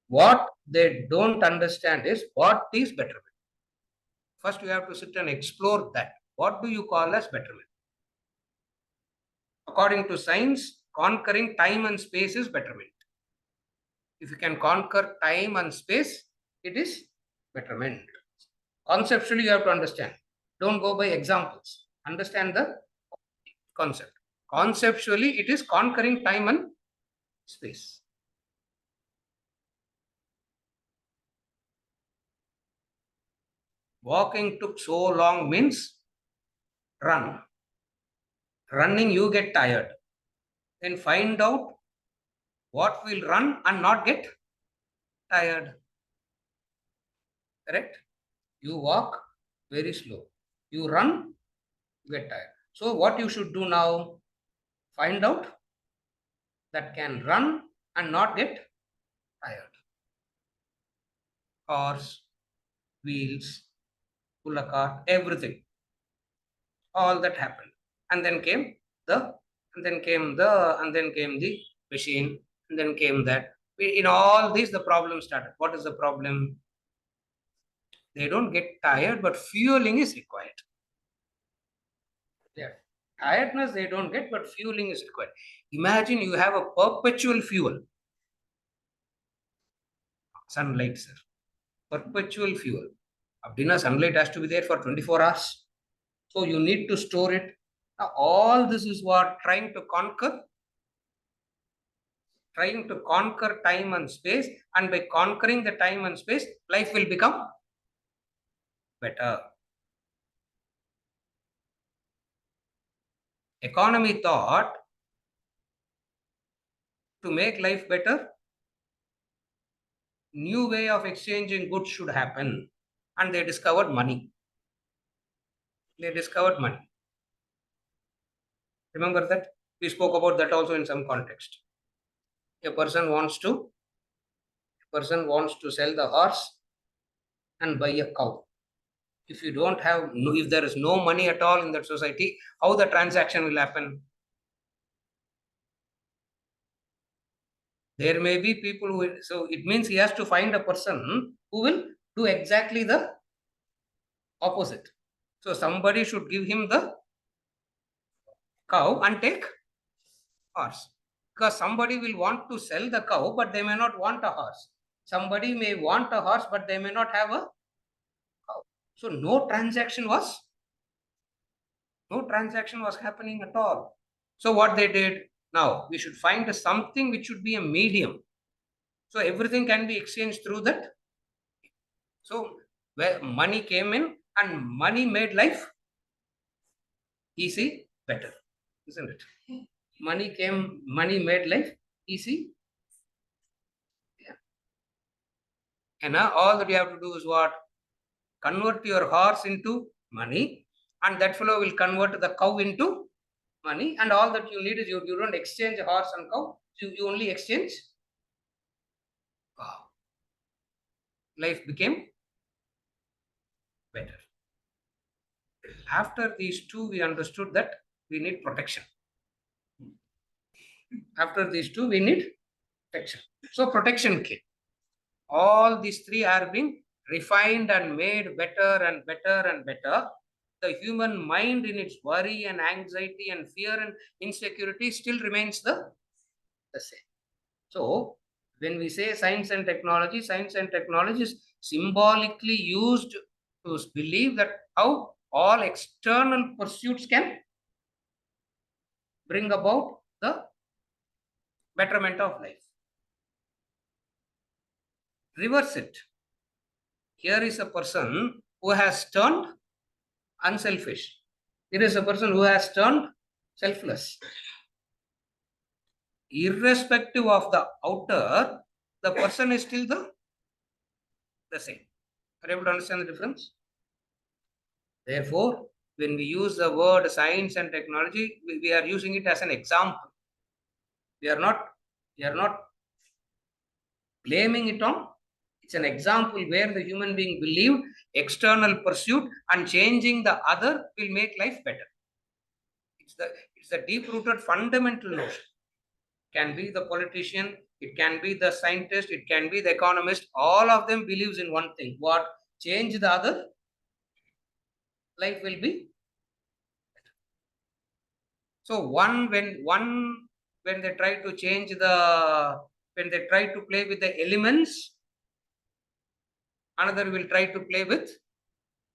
What they don't understand is what is betterment. First, you have to sit and explore that. What do you call as betterment? According to science, conquering time and space is betterment. If you can conquer time and space, it is betterment. Conceptually, you have to understand. Don't go by examples. Understand the concept. Conceptually, it is conquering time and space. Walking took so long means run. Running, you get tired. Then find out what will run and not get tired. Correct? You walk very slow. You run, you get tired. So, what you should do now? Find out that can run and not get tired. Horse, wheels, pull a cart, everything. All that happened. And then came the and then came the machine, and then came that. In all these, the problem started. What is the problem? They don't get tired, but fueling is required. Yeah. Tiredness they don't get, but fueling is required. Imagine you have a perpetual fuel. Sunlight, sir. Perpetual fuel. Abdina, sunlight has to be there for 24 hours. So you need to store it. Now, all this is what trying to conquer time and space, and by conquering the time and space, life will become better. Economy thought to make life better, new way of exchanging goods should happen, and they discovered money. Remember that we spoke about that also in some context. A person wants to sell the horse and buy a cow. If you don't have, if there is no money at all in that society, how the transaction will happen? There may be people who, so it means he has to find a person who will do exactly the opposite. So somebody should give him the cow and take horse. Because somebody will want to sell the cow, but they may not want a horse. Somebody may want a horse, but they may not have a cow. So no transaction was happening at all. So what they did, now we should find something which should be a medium. So everything can be exchanged through that. So where money came in and money made life easy, better, isn't it? Money made life easy. Yeah. And now all that you have to do is what? Convert your horse into money, and that fellow will convert the cow into money. And all that you need is you don't exchange horse and cow, you only exchange cow. Life became better. After these two, we understood that we need protection. After these two, we need protection. So protection came. All these three are being refined and made better and better and better. The human mind in its worry and anxiety and fear and insecurity still remains the same. So when we say science and technology is symbolically used to believe that how all external pursuits can bring about the betterment of life. Reverse it. Here is a person who has turned unselfish. Here is a person who has turned selfless. Irrespective of the outer, the person is still the same. Are you able to understand the difference? Therefore, when we use the word science and technology, we are using it as an example. We are not blaming it on. It's an example where the human being believed external pursuit and changing the other will make life better. It's the deep-rooted fundamental notion. It can be the politician, it can be the scientist, it can be the economist. All of them believes in one thing. What? Change the other, life will be better. So when they try to change when they try to play with the elements, another will try to play with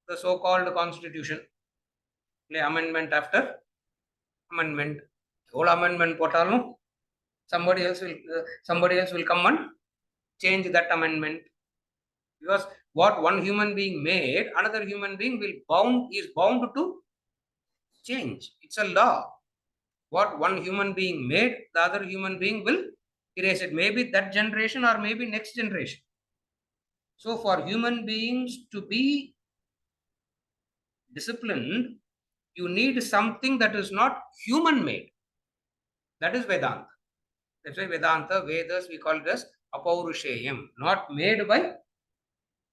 the so-called constitution. Play amendment after amendment. Whole amendment potalum, somebody else will come and change that amendment. Because what one human being made, another human being is bound to change. It's a law. What one human being made, the other human being will erase it. Maybe that generation or maybe next generation. So for human beings to be disciplined, you need something that is not human made. That is Vedanta. That's why Vedanta, Vedas, we call it as apaurusheyam, not made by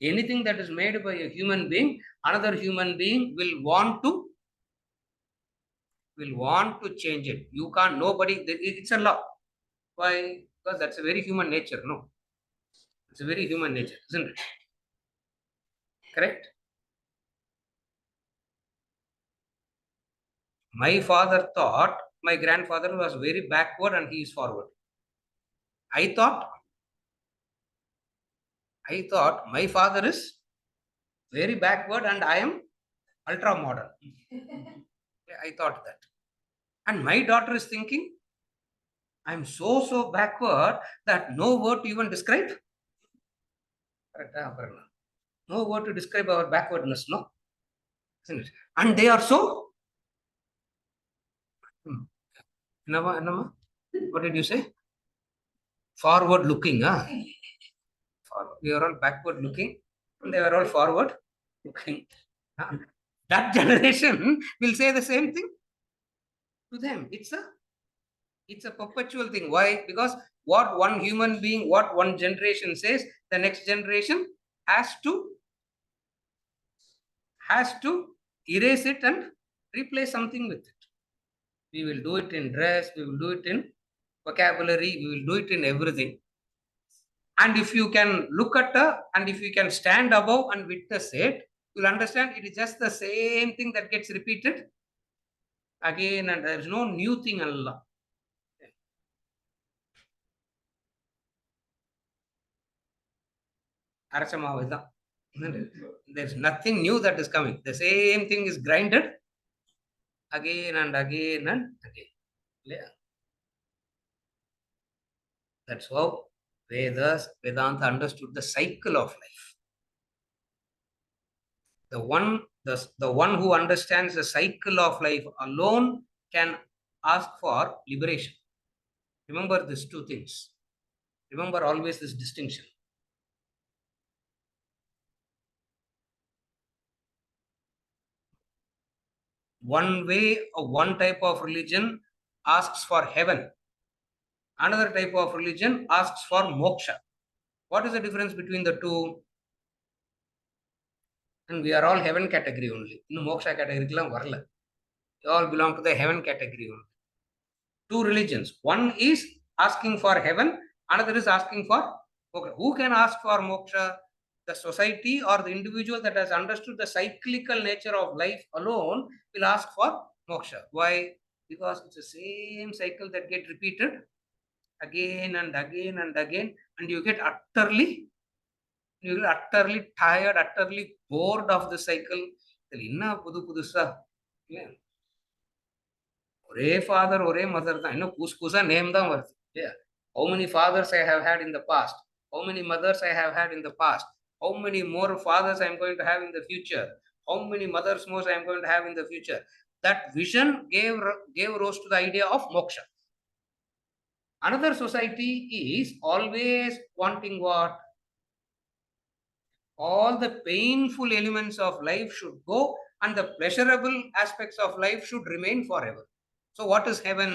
anything that is made by a human being. Another human being will want to change it. You can't, nobody, it's a law. Why? Because that's a very human nature, no? It's a very human nature, isn't it? Correct? My father thought my grandfather was very backward and he is forward. I thought my father is very backward and I am ultra modern. I thought that. And my daughter is thinking, I'm so backward that no word to even describe. No word to describe our backwardness, no? Isn't it? And they are so. What did you say? Forward looking, huh? We are all backward looking, and they are all forward looking. That generation will say the same thing to them. It's a perpetual thing. Why? Because what one human being, what one generation says, the next generation has to has to erase it and replace something with it. We will do it in dress, we will do it in vocabulary, we will do it in everything. And if you can look at and if you can stand above and witness it, you'll understand it is just the same thing that gets repeated again, and there is no new thing. Allah. There's nothing new that is coming. The same thing is grinded again and again and again. Yeah. That's how Vedanta understood the cycle of life. The one who understands the cycle of life alone can ask for liberation. Remember these two things. Remember always this distinction. One way or one type of religion asks for heaven. Another type of religion asks for moksha. What is the difference between the two? And we are all heaven category only. No moksha category. You all belong to the heaven category only. Two religions. One is asking for heaven, another is asking for moksha. Who can ask for moksha? The society or the individual that has understood the cyclical nature of life alone will ask for moksha. Why? Because it's the same cycle that gets repeated again and again and again, and you get utterly tired, utterly bored of the cycle. ஒரே father ஒரே mother தான், இன்னும் புதுசா name தான் வருது. How many fathers I have had in the past, how many mothers I have had in the past, how many more fathers I am going to have in the future, how many mothers more I am going to have in the future. That vision gave rise to the idea of moksha. Another society is always wanting what? All the painful elements of life should go and the pleasurable aspects of life should remain forever. So what is heaven?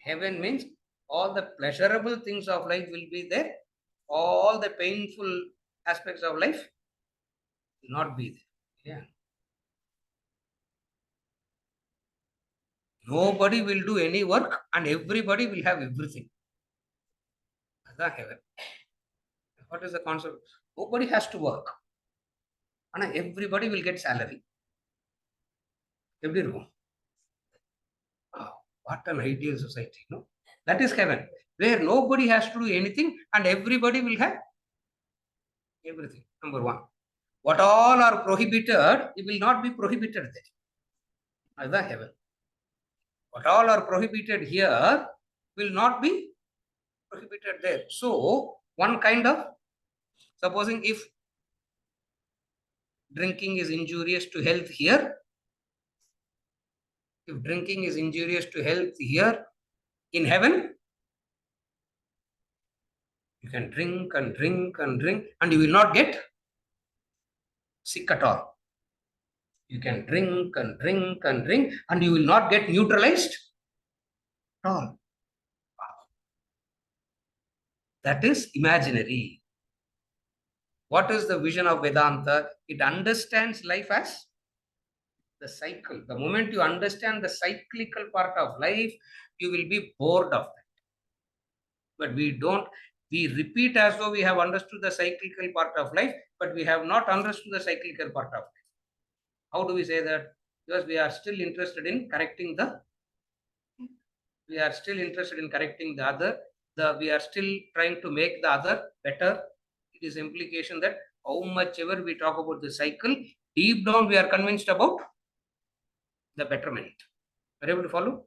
Heaven means all the pleasurable things of life will be there. All the painful aspects of life will not be there. Yeah. Nobody will do any work and everybody will have everything. That's heaven. What is the concept? Nobody has to work. And everybody will get salary. Every what an ideal society, no? That is heaven, where nobody has to do anything and everybody will have everything. Number one. What all are prohibited, it will not be prohibited there. That's heaven. What all are prohibited here will not be prohibited there. So, one kind of, supposing if drinking is injurious to health here, if drinking is injurious to health here, in heaven, you can drink and drink and drink and you will not get sick at all. You can drink and drink and drink and you will not get neutralized at all. That is imaginary. What is the vision of Vedanta? It understands life as the cycle. The moment you understand the cyclical part of life, you will be bored of that. But we don't. We repeat as though we have understood the cyclical part of life, but we have not understood the cyclical part of life. How do we say that? Because we are still interested in correcting the. We are still interested in correcting the other. We are still trying to make the other better. It is implication that how much ever we talk about the cycle, deep down we are convinced about the betterment. Are you able to follow?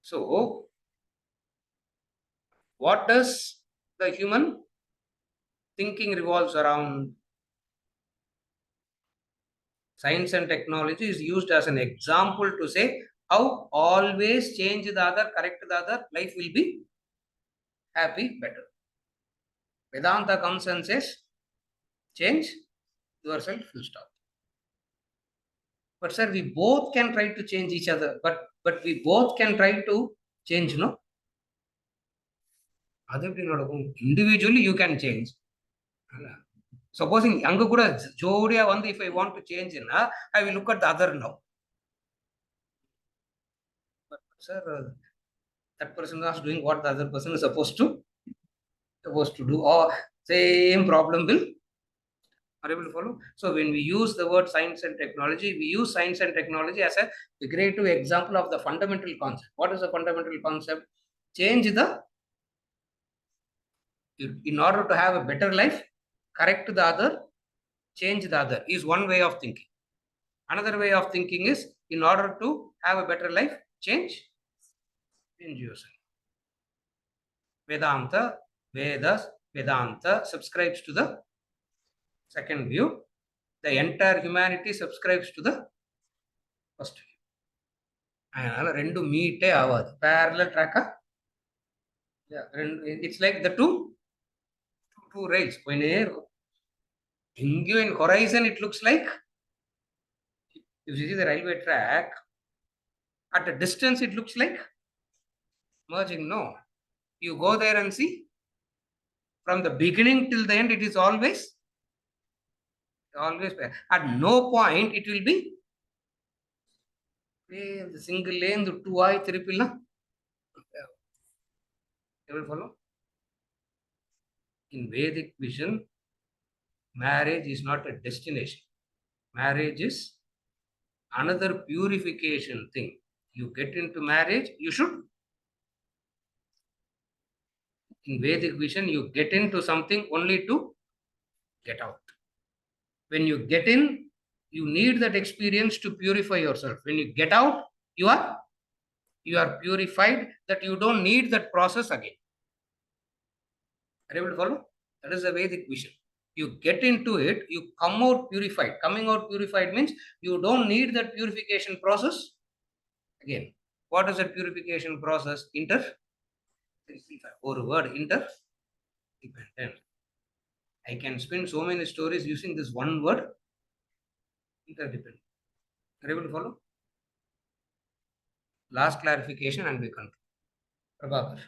So, what does the human thinking revolves around? Science and technology is used as an example to say how always change the other, correct the other, life will be happy, better. Vedanta comes and says, change yourself, full stop. But sir, we both can try to change each other, but we both can try to change, no? Individually you can change. Supposing அங்க கூட ஜோடியா வந்து if I want to change I will look at the other now. But sir, that person was doing what the other person is supposed to do, or same problem will are able to follow. So when we use the word science and technology, we use science and technology as a figurative example of the fundamental concept. What is the fundamental concept? Change the, in order to have a better life, correct the other, change the other is one way of thinking. Another way of thinking is, in order to have a better life, change yourself. Vedanta subscribes to the second view. The entire humanity subscribes to the first view. அதனால ரெண்டும் மீட்டே ஆகாது. parallel track. It's like the two rails போயினே இருக்கும். எங்கேயும் in horizon it looks like, if you see the railway track, at a distance it looks like merging. No, you go there and see, from the beginning till the end it is always at no point it will be the single lane, the two eye திருப்பிலாம். You will follow? In Vedic vision, marriage is not a destination. Marriage is another purification thing. You get into marriage, you should, in Vedic vision, you get into something only to get out. When you get in, you need that experience to purify yourself. When you get out, you are purified, that you don't need that process again. Are you able to follow? That is the Vedic vision. You get into it, you come out purified. Coming out purified means you don't need that purification process again. What is that purification process? Or word, interdependent. I can spin so many stories using this one word, interdependent. Are you able to follow? Last clarification and we conclude. Prabhakar,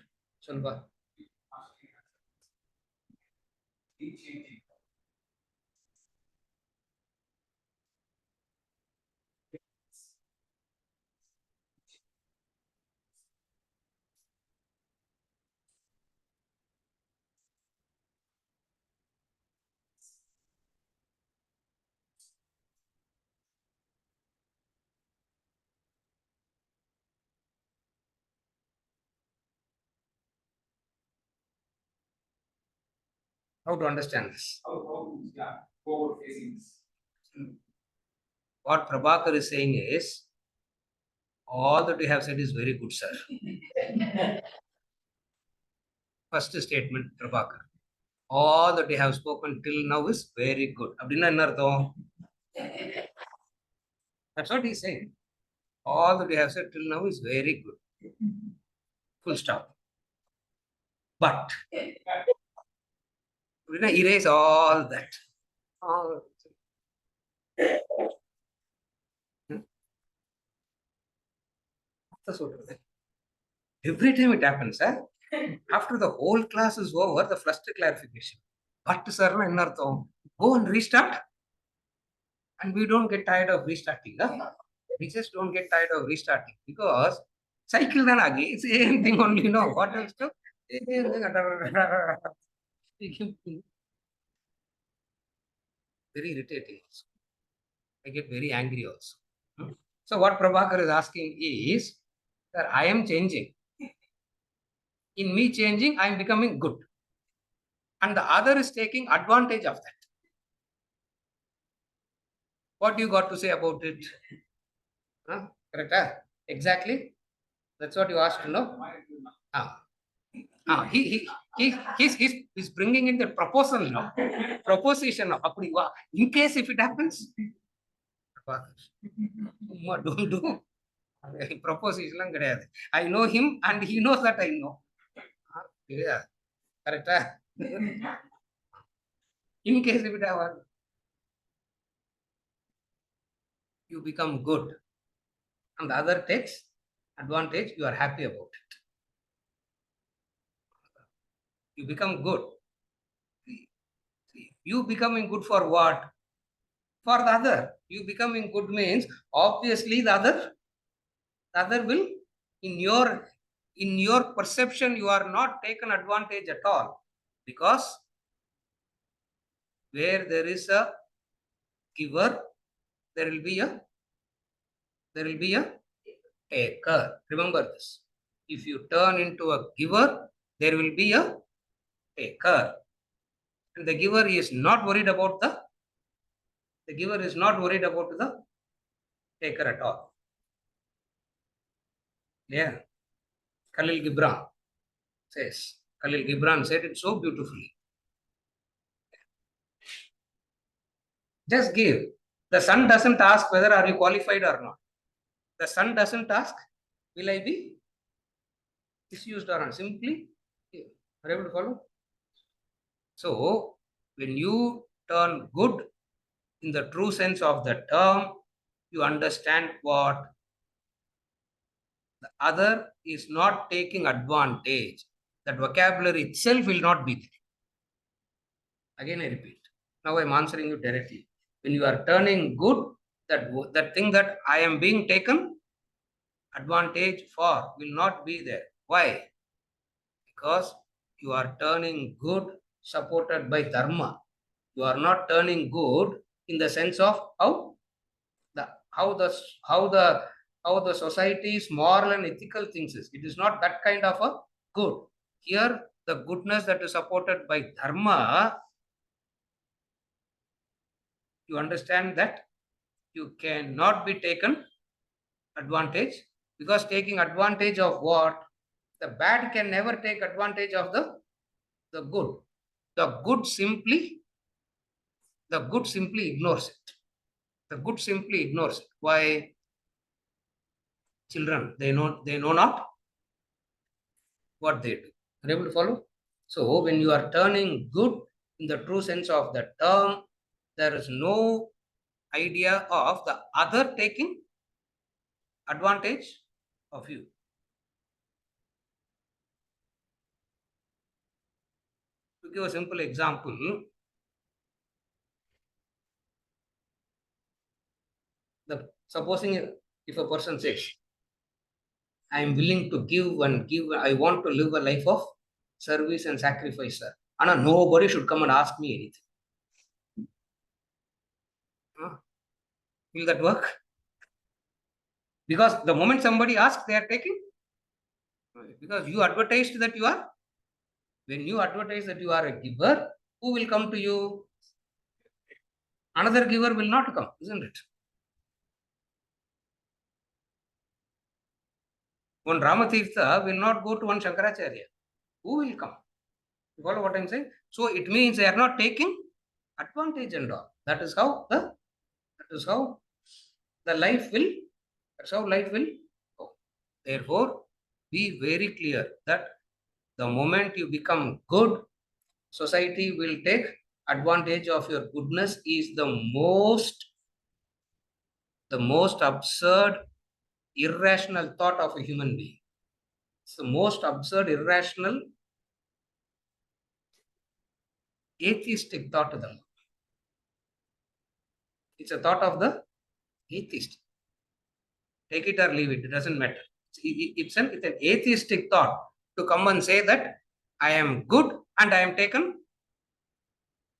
Solva. How to understand this? Forward facing this. What Prabhakar is saying is, all that you have said is very good, sir. First statement, Prabhakar. All that you have spoken till now is very good. அப்படின்னா என்ன அர்த்தம்? That's what he's saying. All that you have said till now is very good. Full stop. But erase all that. Every time it happens, after the whole class is over, the first clarification. But sir, go and restart. And we don't get tired of restarting. We just don't get tired of restarting because cycle then again, same thing only. No, what else to? Very irritating also. I get very angry also. So what Prabhakar is asking is that I am changing. In me changing, I am becoming good. And the other is taking advantage of that. What do you got to say about it? Correct? Exactly. That's what you asked to know. He's bringing in the proposal now. Proposition now. In case if it happens, don't do. Proposition. I know him and he knows that I know. Yeah. Correct? In case if it happens, you become good. And the other takes advantage, you are happy about it. You become good. You becoming good for what? For the other. You becoming good means obviously the other will, in your perception, you are not taken advantage at all, because where there is a giver, there will be a taker. Remember this. If you turn into a giver, there will be a taker. And the giver is not worried about the giver is not worried about the taker at all. Yeah. Khalil Gibran says. Khalil Gibran said it so beautifully. Just give. The son doesn't ask whether are you qualified or not. The son doesn't ask, will I be misused or not? Simply give. Are you able to follow? So when you turn good in the true sense of the term, you understand what the other is not taking advantage. That vocabulary itself will not be there. Again, I repeat. Now I'm answering you directly. When you are turning good, that thing that I am being taken advantage for will not be there. Why? Because you are turning good supported by dharma. You are not turning good in the sense of the how the how the how the society's moral and ethical things is. It is not that kind of a good. Here, the goodness that is supported by dharma, you understand that you cannot be taken advantage, because taking advantage of what? The bad can never take advantage of the good. The good simply the good simply ignores it. The good simply ignores it. Why? Children, they know not what they do. Are you able to follow? So when you are turning good in the true sense of the term, there is no idea of the other taking advantage of you. To give a simple example, supposing if a person says, I am willing to give and give, I want to live a life of service and sacrifice, sir. And nobody should come and ask me anything. Will that work? Because the moment somebody asks, they are taking. Because you advertised that you are, when you advertise that you are a giver, who will come to you? Another giver will not come, isn't it? One Ramatirtha will not go to one Shankaracharya. Who will come? You follow what I'm saying? So it means they are not taking advantage and all. That is how the life will, that's how life will go. Therefore, be very clear that the moment you become good, society will take advantage of your goodness is the most absurd, irrational thought of a human being. It's the most absurd, irrational, atheistic thought to them. It's a thought of the atheist. Take it or leave it, it doesn't matter. It's an atheistic thought to come and say that I am good and I am taken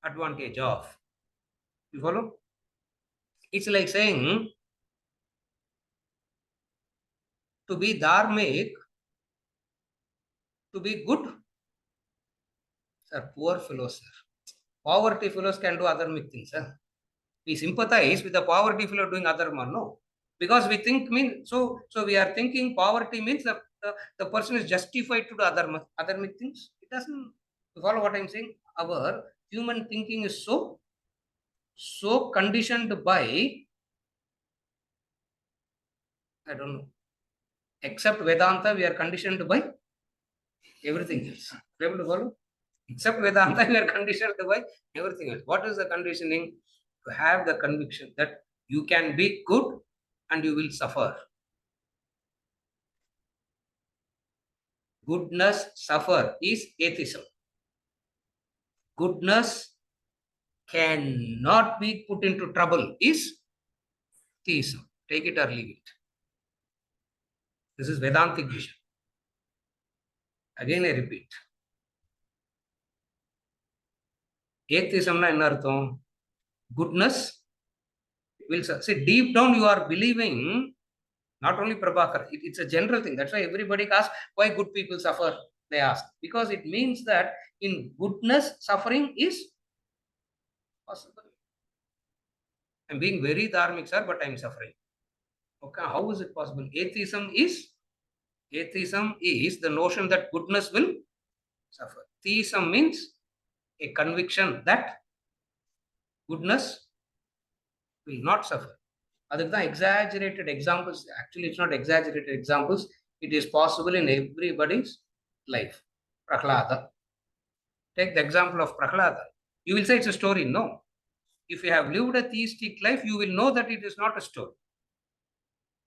advantage of. You follow? It's like saying to be dharmic, to be good. Sir, poor fellows, sir. Poverty fellows can do other things, sir. We sympathize with the poverty fellow doing other man, no. Because we think so we are thinking poverty means the person is justified to do other things. It doesn't. You follow what I'm saying? Our human thinking is so conditioned by, I don't know, except Vedanta, we are conditioned by everything else. Are you able to follow? Except Vedanta, we are conditioned by everything else. What is the conditioning? To have the conviction that you can be good and you will suffer. Goodness, suffer is atheism. Goodness cannot be put into trouble is theism. Take it or leave it. This is Vedantic vision. Again, I repeat. Atheism na enna artham? Goodness will see deep down you are believing. Not only Prabhakar, it's a general thing. That's why everybody asks why good people suffer. They ask because it means that in goodness suffering is possible. I'm being very dharmic, sir, but I'm suffering. Okay, how is it possible? Atheism is the notion that goodness will suffer. Theism means a conviction that goodness will not suffer. Other than exaggerated examples, actually it's not exaggerated examples, it is possible in everybody's life. Prahlada. Take the example of Prahlada. You will say it's a story. No. If you have lived a theistic life, you will know that it is not a story.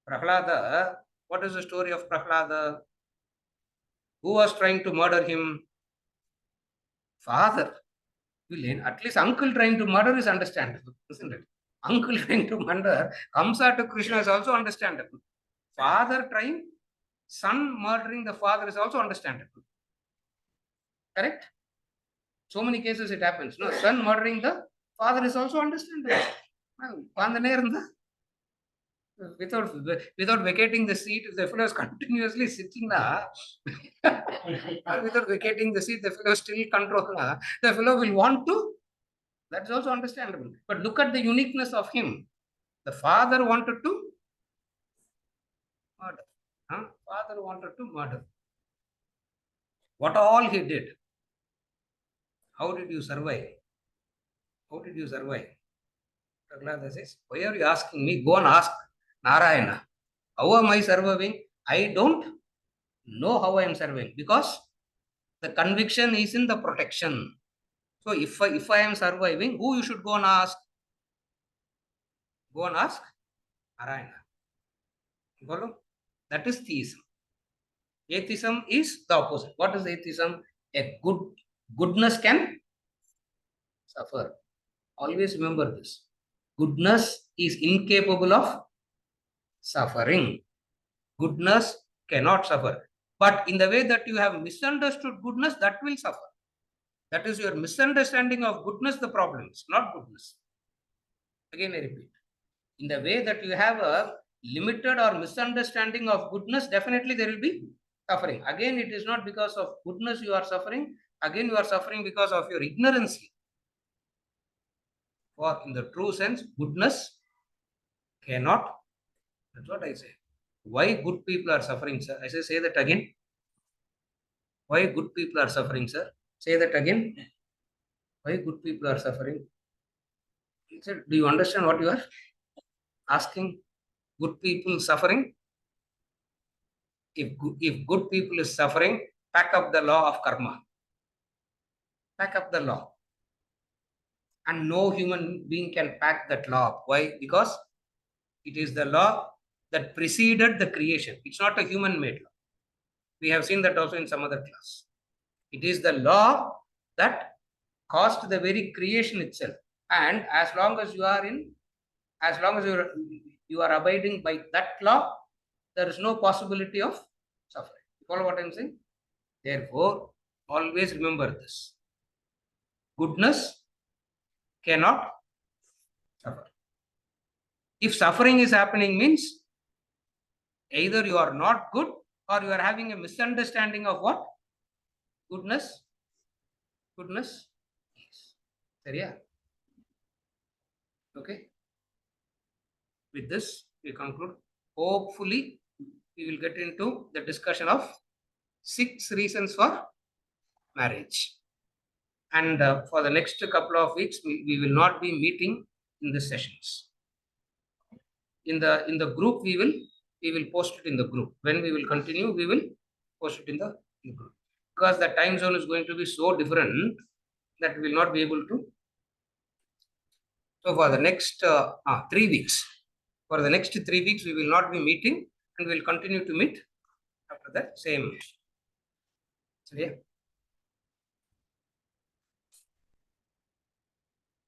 Prahlada, what is the story of Prahlada? Who was trying to murder him? Father. At least uncle trying to murder is understandable, isn't it? Uncle trying to murder, Kamsa to Krishna is also understandable. Father trying, son murdering the father is also understandable. Correct? So many cases it happens. No, son murdering the father is also understandable. Without vacating the seat, if the fellow is continuously sitting there, without vacating the seat, the fellow is still controlling. The fellow will want to. That's also understandable. But look at the uniqueness of him. The father wanted to murder. Father wanted to murder. What all he did? How did you survive? How did you survive? Prahlada says, why are you asking me? Go and ask Narayana. How am I surviving? I don't know how I am surviving because the conviction is in the protection. So if I am surviving, who you should go and ask? Go and ask Narayana. Follow? That is theism. Atheism is the opposite. What is atheism? A goodness can suffer. Always remember this. Goodness is incapable of suffering. Goodness cannot suffer. But in the way that you have misunderstood goodness, that will suffer. That is your misunderstanding of goodness, the problem is not goodness. Again, I repeat. In the way that you have a limited or misunderstanding of goodness, definitely there will be suffering. Again, it is not because of goodness you are suffering. Again, you are suffering because of your ignorance. For in the true sense, goodness cannot. That's what I say. Why good people are suffering, sir? I say that again. Why good people are suffering, sir? Say that again. Why good people are suffering? Sir, do you understand what you are asking? Good people suffering? If good people is suffering, pack up the law of karma. Pack up the law. And no human being can pack that law up. Why? Because it is the law that preceded the creation. It's not a human-made law. We have seen that also in some other class. It is the law that caused the very creation itself. And as long as you are abiding by that law, there is no possibility of suffering. You follow what I'm saying? Therefore, always remember this. Goodness cannot suffer. If suffering is happening means either you are not good or you are having a misunderstanding of what? Goodness is. Seriya? Okay. With this, we conclude. Hopefully, we will get into the discussion of 6 reasons for marriage. And for the next couple of weeks, we will not be meeting in the sessions. In the group, we will post it in the group. When we will continue, we will post it in the group. Because the time zone is going to be so different that we will not be able to. So for the next 3 weeks, we will not be meeting and we will continue to meet after that same. So, yeah.